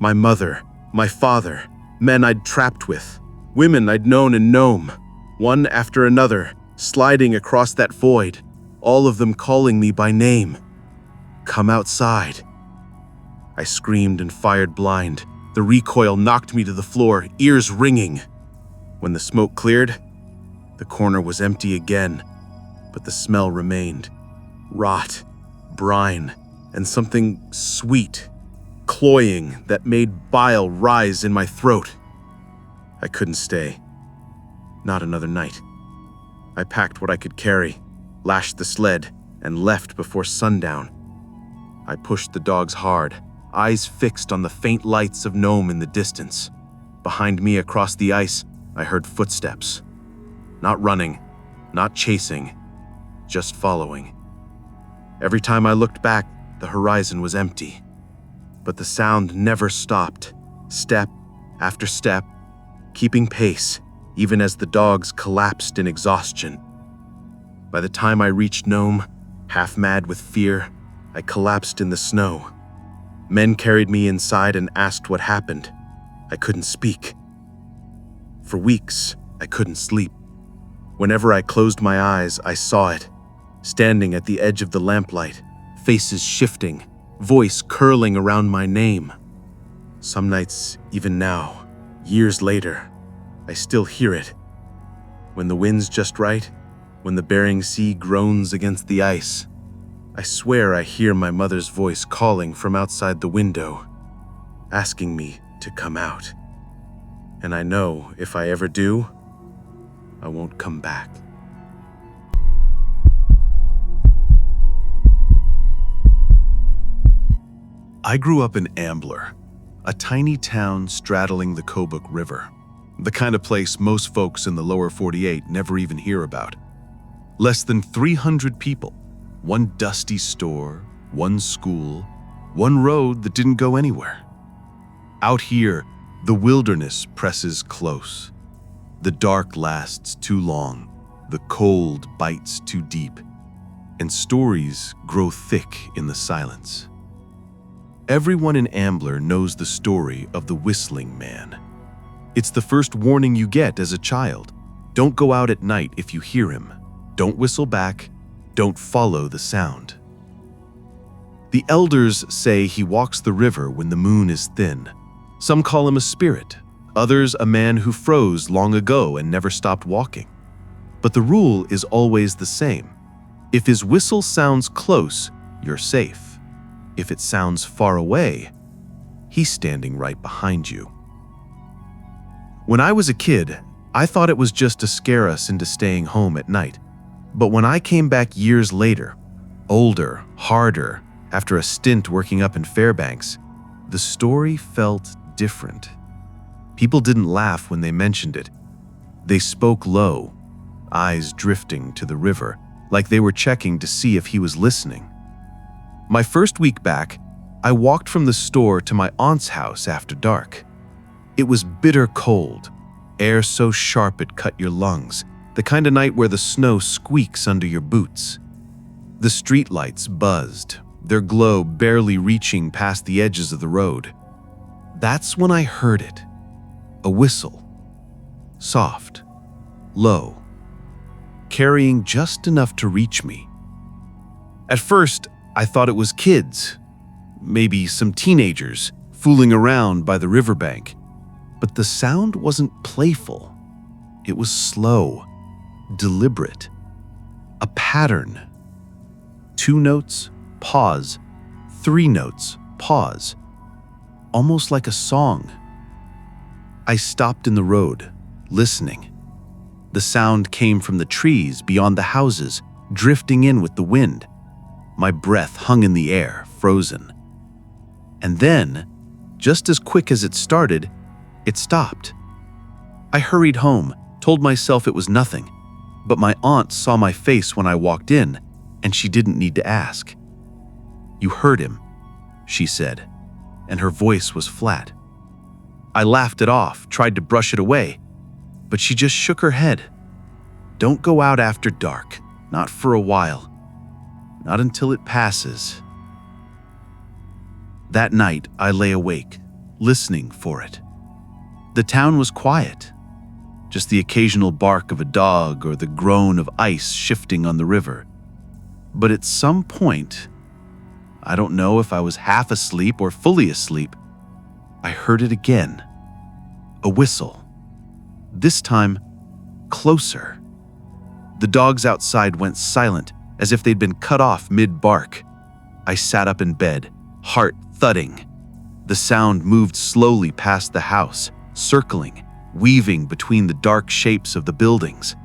My mother, my father, men I'd trapped with, women I'd known in Gnome, one after another, sliding across that void, all of them calling me by name. Come outside. I screamed and fired blind. The recoil knocked me to the floor, ears ringing. When the smoke cleared, the corner was empty again, but the smell remained. Rot, brine, and something sweet, cloying that made bile rise in my throat. I couldn't stay. Not another night. I packed what I could carry, lashed the sled, and left before sundown. I pushed the dogs hard, eyes fixed on the faint lights of Gnome in the distance. Behind me across the ice, I heard footsteps. Not running, not chasing, just following. Every time I looked back, the horizon was empty. But the sound never stopped, step after step, keeping pace, even as the dogs collapsed in exhaustion. By the time I reached Gnome, half mad with fear, I collapsed in the snow. Men carried me inside and asked what happened. I couldn't speak. For weeks, I couldn't sleep. Whenever I closed my eyes, I saw it, standing at the edge of the lamplight, faces shifting, voice curling around my name. Some nights, even now, years later, I still hear it. When the wind's just right, when the Bering Sea groans against the ice, I swear I hear my mother's voice calling from outside the window, asking me to come out. And I know if I ever do, I won't come back. I grew up in Ambler, a tiny town straddling the Kobuk River, the kind of place most folks in the lower 48 never even hear about. Less than 300 people, one dusty store, one school, one road that didn't go anywhere. Out here, the wilderness presses close. The dark lasts too long, the cold bites too deep, and stories grow thick in the silence. Everyone in Ambler knows the story of the Whistling Man. It's the first warning you get as a child. Don't go out at night if you hear him. Don't whistle back. Don't follow the sound. The elders say he walks the river when the moon is thin. Some call him a spirit, others a man who froze long ago and never stopped walking. But the rule is always the same. If his whistle sounds close, you're safe. If it sounds far away, he's standing right behind you. When I was a kid, I thought it was just to scare us into staying home at night. But when I came back years later, older, harder, after a stint working up in Fairbanks, the story felt different. People didn't laugh when they mentioned it. They spoke low, eyes drifting to the river, like they were checking to see if he was listening. My first week back, I walked from the store to my aunt's house after dark. It was bitter cold, air so sharp it cut your lungs, the kind of night where the snow squeaks under your boots. The streetlights buzzed, their glow barely reaching past the edges of the road. That's when I heard it. A whistle. Soft, low, carrying just enough to reach me. At first, I thought it was kids, maybe some teenagers, fooling around by the riverbank. But the sound wasn't playful. It was slow, deliberate. A pattern. 2 notes, pause. 3 notes, pause. Almost like a song. I stopped in the road, listening. The sound came from the trees beyond the houses, drifting in with the wind. My breath hung in the air, frozen. And then, just as quick as it started, it stopped. I hurried home, told myself it was nothing, but my aunt saw my face when I walked in, and she didn't need to ask. "You heard him," she said, and her voice was flat. I laughed it off, tried to brush it away, but she just shook her head. "Don't go out after dark, not for a while, not until it passes." That night, I lay awake, listening for it. The town was quiet, just the occasional bark of a dog or the groan of ice shifting on the river. But at some point, I don't know if I was half asleep or fully asleep, I heard it again. A whistle. This time, closer. The dogs outside went silent, as if they'd been cut off mid-bark. I sat up in bed, heart thudding. The sound moved slowly past the house, circling, weaving between the dark shapes of the buildings.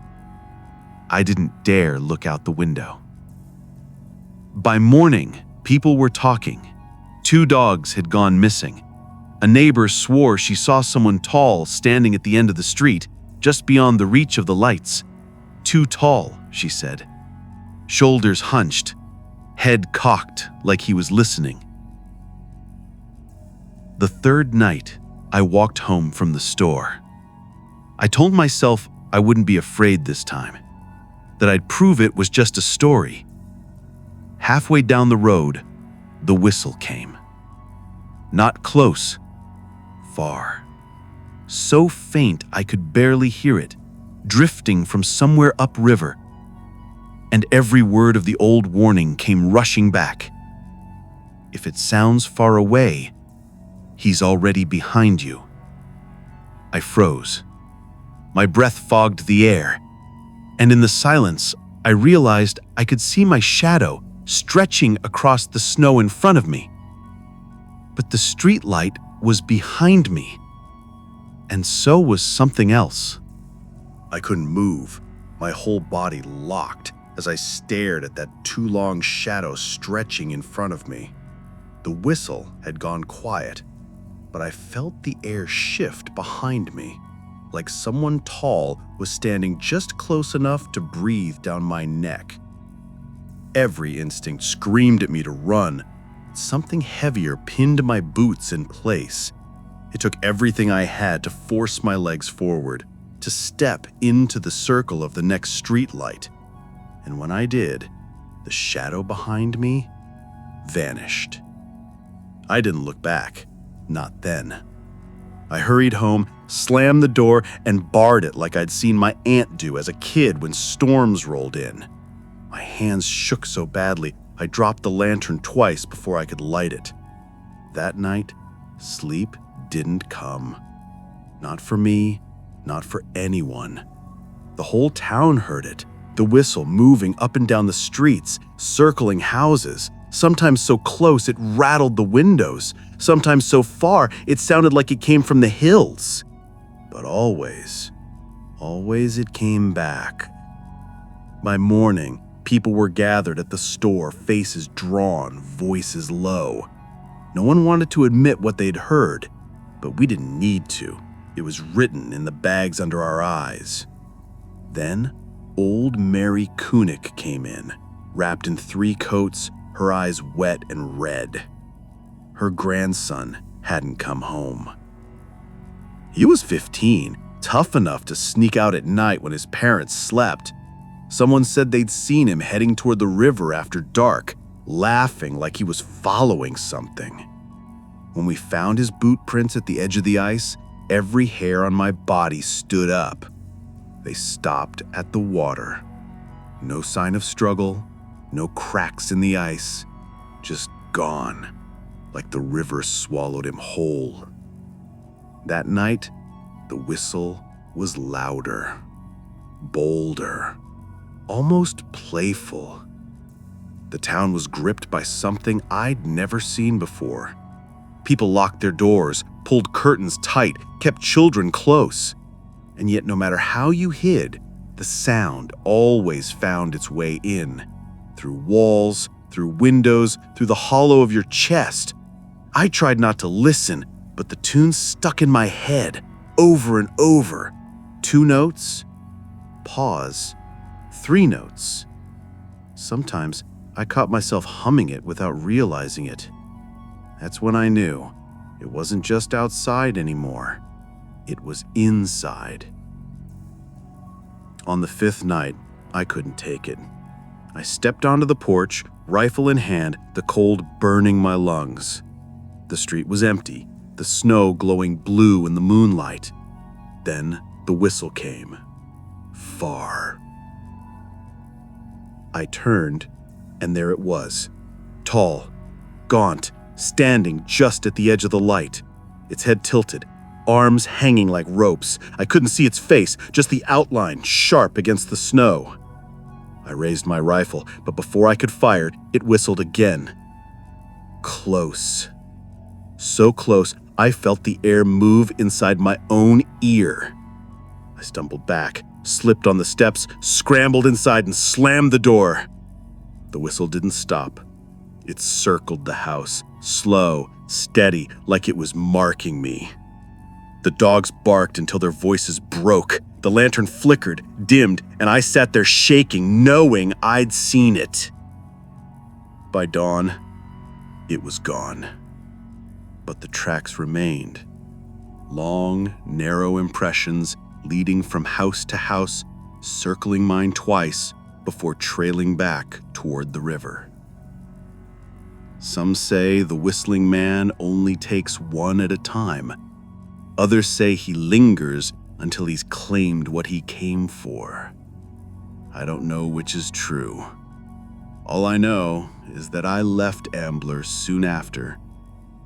I didn't dare look out the window. By morning, people were talking. 2 dogs had gone missing. A neighbor swore she saw someone tall standing at the end of the street, just beyond the reach of the lights. Too tall, she said. Shoulders hunched, head cocked like he was listening. The 3rd night, I walked home from the store. I told myself I wouldn't be afraid this time, that I'd prove it was just a story. Halfway down the road, the whistle came. Not close, far. So faint I could barely hear it, drifting from somewhere upriver. And every word of the old warning came rushing back. If it sounds far away, he's already behind you. I froze. My breath fogged the air, and in the silence, I realized I could see my shadow stretching across the snow in front of me. But the streetlight was behind me, and so was something else. I couldn't move, my whole body locked as I stared at that too long shadow stretching in front of me. The whistle had gone quiet, but I felt the air shift behind me, like someone tall was standing just close enough to breathe down my neck. Every instinct screamed at me to run. Something heavier pinned my boots in place. It took everything I had to force my legs forward, to step into the circle of the next streetlight. And when I did, the shadow behind me vanished. I didn't look back, not then. I hurried home, slammed the door, and barred it like I'd seen my aunt do as a kid when storms rolled in. My hands shook so badly, I dropped the lantern twice before I could light it. That night, sleep didn't come. Not for me, not for anyone. The whole town heard it, the whistle moving up and down the streets, circling houses, sometimes so close it rattled the windows, sometimes so far it sounded like it came from the hills. But always it came back. By morning, people were gathered at the store, faces drawn, voices low. No one wanted to admit what they'd heard, but we didn't need to. It was written in the bags under our eyes. Then, old Mary Kunick came in, wrapped in 3 coats, her eyes wet and red. Her grandson hadn't come home. He was 15, tough enough to sneak out at night when his parents slept. Someone said they'd seen him heading toward the river after dark, laughing like he was following something. When we found his boot prints at the edge of the ice, every hair on my body stood up. They stopped at the water. No sign of struggle, no cracks in the ice, just gone, like the river swallowed him whole. That night, the whistle was louder, bolder, almost playful. The town was gripped by something I'd never seen before. People locked their doors, pulled curtains tight, kept children close. And yet, no matter how you hid, the sound always found its way in. Through walls, through windows, through the hollow of your chest. I tried not to listen, but the tune stuck in my head, over and over. 2 notes, pause, 3 notes. Sometimes I caught myself humming it without realizing it. That's when I knew it wasn't just outside anymore. It was inside. On the 5th night, I couldn't take it. I stepped onto the porch, rifle in hand, the cold burning my lungs. The street was empty, the snow glowing blue in the moonlight. Then the whistle came. Far. I turned, and there it was. Tall, gaunt, standing just at the edge of the light. Its head tilted, arms hanging like ropes. I couldn't see its face, just the outline sharp against the snow. I raised my rifle, but before I could fire, it whistled again. Close. So close, I felt the air move inside my own ear. I stumbled back, slipped on the steps, scrambled inside and slammed the door. The whistle didn't stop. It circled the house, slow, steady, like it was marking me. The dogs barked until their voices broke. The lantern flickered, dimmed, and I sat there shaking, knowing I'd seen it. By dawn, it was gone. But the tracks remained. Long, narrow impressions leading from house to house, circling mine twice before trailing back toward the river. Some say the whistling man only takes one at a time. Others say he lingers until he's claimed what he came for. I don't know which is true. All I know is that I left Ambler soon after,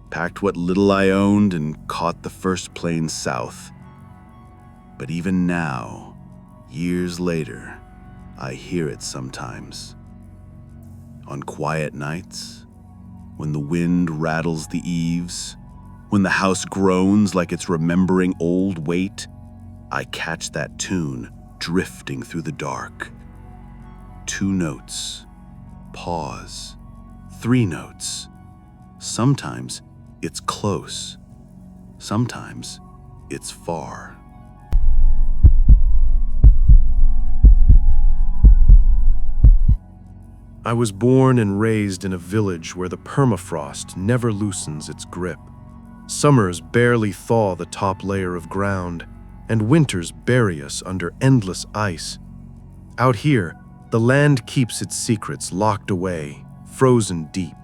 packed what little I owned, and caught the first plane south. But even now, years later, I hear it sometimes. On quiet nights, when the wind rattles the eaves, when the house groans like it's remembering old weight, I catch that tune drifting through the dark. 2 notes, pause, 3 notes. Sometimes it's close, sometimes it's far. I was born and raised in a village where the permafrost never loosens its grip. Summers barely thaw the top layer of ground, and winters bury us under endless ice. Out here, the land keeps its secrets locked away, frozen deep.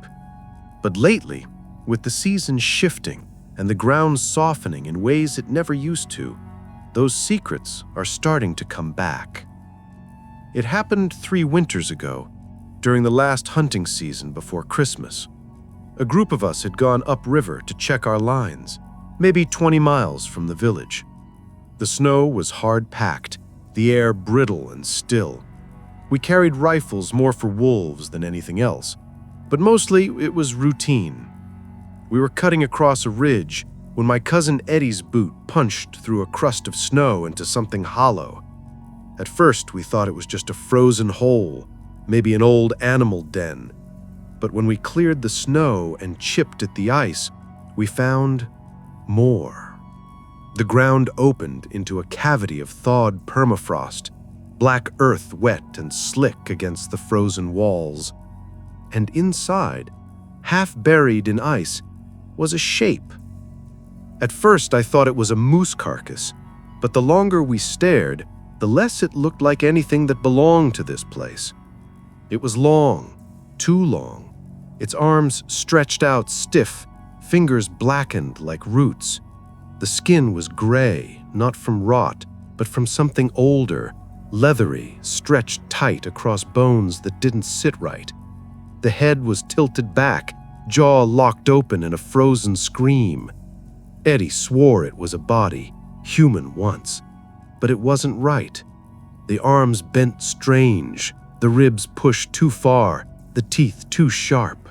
But lately, with the seasons shifting and the ground softening in ways it never used to, those secrets are starting to come back. It happened 3 winters ago, during the last hunting season before Christmas. A group of us had gone upriver to check our lines, maybe 20 miles from the village. The snow was hard-packed, the air brittle and still. We carried rifles more for wolves than anything else, but mostly it was routine. We were cutting across a ridge when my cousin Eddie's boot punched through a crust of snow into something hollow. At first, we thought it was just a frozen hole, maybe an old animal den. But when we cleared the snow and chipped at the ice, we found more. The ground opened into a cavity of thawed permafrost, black earth wet and slick against the frozen walls. And inside, half buried in ice, was a shape. At first, I thought it was a moose carcass, but the longer we stared, the less it looked like anything that belonged to this place. It was long, too long, its arms stretched out stiff, fingers blackened like roots. The skin was gray, not from rot, but from something older, leathery, stretched tight across bones that didn't sit right. The head was tilted back, jaw locked open in a frozen scream. Eddie swore it was a body, human once, but it wasn't right. The arms bent strange, the ribs pushed too far, the teeth too sharp.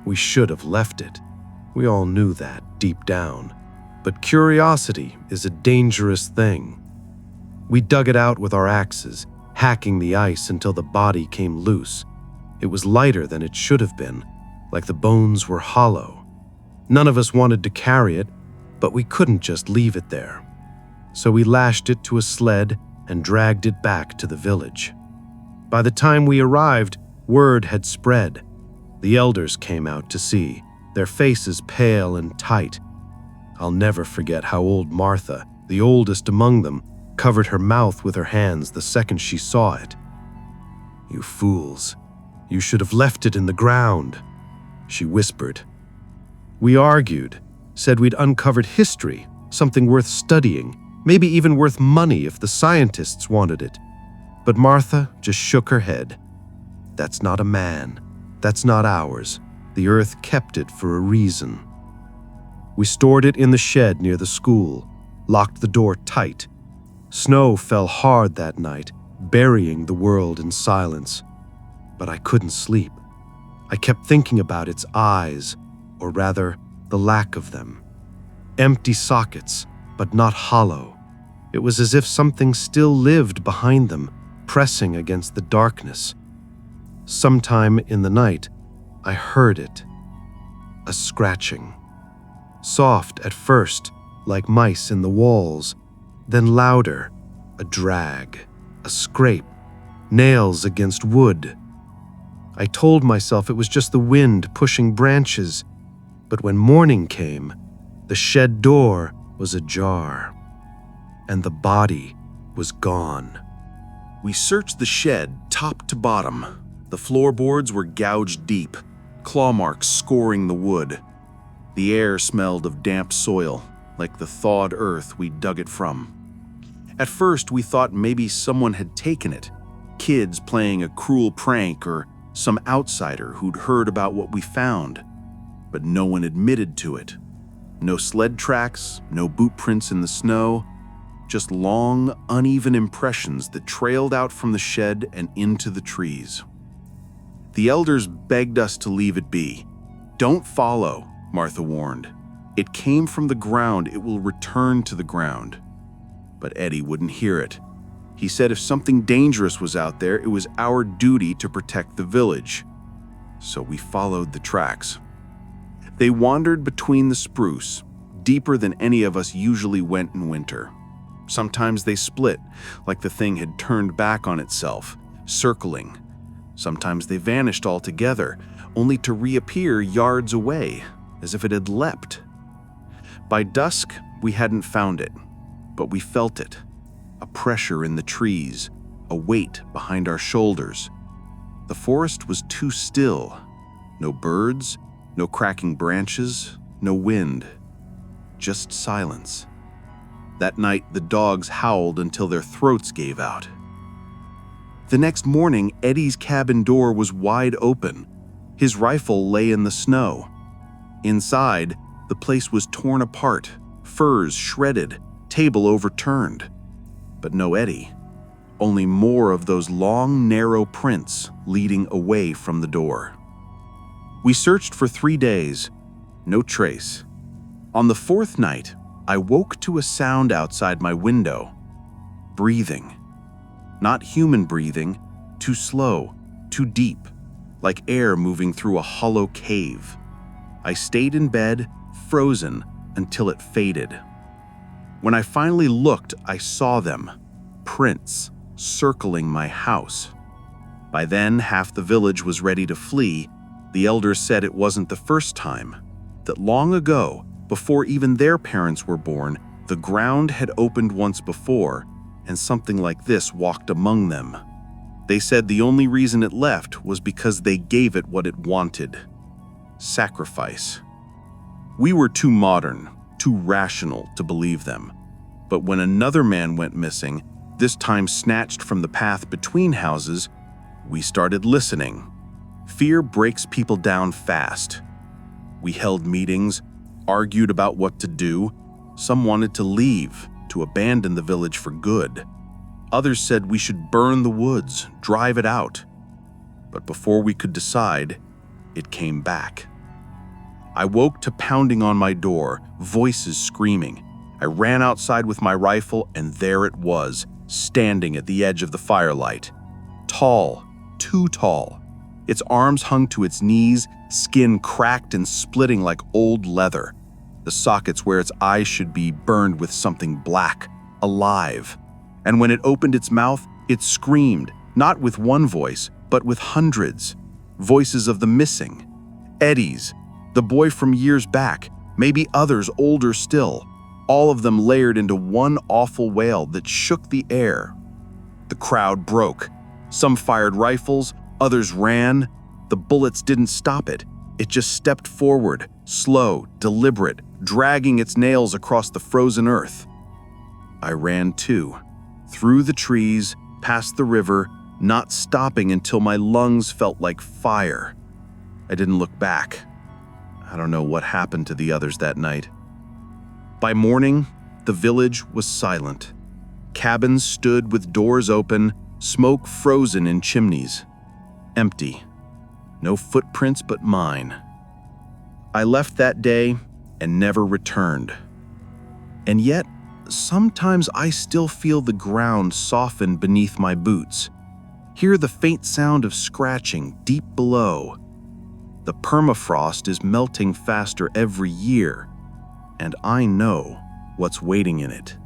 We should have left it. We all knew that deep down. But curiosity is a dangerous thing. We dug it out with our axes, hacking the ice until the body came loose. It was lighter than it should have been, like the bones were hollow. None of us wanted to carry it, but we couldn't just leave it there. So we lashed it to a sled and dragged it back to the village. By the time we arrived, word had spread. The elders came out to see, their faces pale and tight. I'll never forget how old Martha, the oldest among them, covered her mouth with her hands the second she saw it. "You fools, you should have left it in the ground," she whispered. We argued, said we'd uncovered history, something worth studying, maybe even worth money if the scientists wanted it. But Martha just shook her head. "That's not a man. That's not ours. The earth kept it for a reason." We stored it in the shed near the school, locked the door tight. Snow fell hard that night, burying the world in silence. But I couldn't sleep. I kept thinking about its eyes, or rather, the lack of them. Empty sockets, but not hollow. It was as if something still lived behind them, pressing against the darkness. Sometime in the night, I heard it. A scratching. Soft at first, like mice in the walls, then louder, a drag, a scrape, nails against wood. I told myself it was just the wind pushing branches, but when morning came, the shed door was ajar, and the body was gone. We searched the shed top to bottom. The floorboards were gouged deep, claw marks scoring the wood. The air smelled of damp soil, like the thawed earth we dug it from. At first, we thought maybe someone had taken it, kids playing a cruel prank or some outsider who'd heard about what we found. But no one admitted to it. No sled tracks, no boot prints in the snow, just long, uneven impressions that trailed out from the shed and into the trees. The elders begged us to leave it be. "Don't follow," Martha warned. "It came from the ground, it will return to the ground." But Eddie wouldn't hear it. He said if something dangerous was out there, it was our duty to protect the village. So we followed the tracks. They wandered between the spruce, deeper than any of us usually went in winter. Sometimes they split, like the thing had turned back on itself, circling. Sometimes they vanished altogether, only to reappear yards away, as if it had leapt. By dusk, we hadn't found it, but we felt it. A pressure in the trees, a weight behind our shoulders. The forest was too still. No birds, no cracking branches, no wind. Just silence. That night, the dogs howled until their throats gave out. The next morning, Eddie's cabin door was wide open. His rifle lay in the snow. Inside, the place was torn apart, furs shredded, table overturned. But no Eddie. Only more of those long, narrow prints leading away from the door. We searched for 3 days. No trace. On the 4th night, I woke to a sound outside my window. Breathing. Not human breathing, too slow, too deep, like air moving through a hollow cave. I stayed in bed, frozen, until it faded. When I finally looked, I saw them, prints, circling my house. By then, half the village was ready to flee. The elders said it wasn't the first time, that long ago, before even their parents were born, the ground had opened once before, and something like this walked among them. They said the only reason it left was because they gave it what it wanted. Sacrifice. We were too modern, too rational to believe them. But when another man went missing, this time snatched from the path between houses, we started listening. Fear breaks people down fast. We held meetings, argued about what to do. Some wanted to leave, to abandon the village for good. Others said we should burn the woods, drive it out. But before we could decide, it came back. I woke to pounding on my door, voices screaming. I ran outside with my rifle, and there it was, standing at the edge of the firelight. Tall, too tall. Its arms hung to its knees, skin cracked and splitting like old leather. The sockets where its eyes should be burned with something black, alive. And when it opened its mouth, it screamed, not with one voice, but with hundreds. Voices of the missing. Eddie's, the boy from years back, maybe others older still. All of them layered into one awful wail that shook the air. The crowd broke. Some fired rifles, others ran. The bullets didn't stop it. It just stepped forward, slow, deliberate, dragging its nails across the frozen earth. I ran too, through the trees, past the river, not stopping until my lungs felt like fire. I didn't look back. I don't know what happened to the others that night. By morning, the village was silent. Cabins stood with doors open, smoke frozen in chimneys. Empty. No footprints but mine. I left that day and never returned. And yet, sometimes I still feel the ground soften beneath my boots, hear the faint sound of scratching deep below. The permafrost is melting faster every year, and I know what's waiting in it.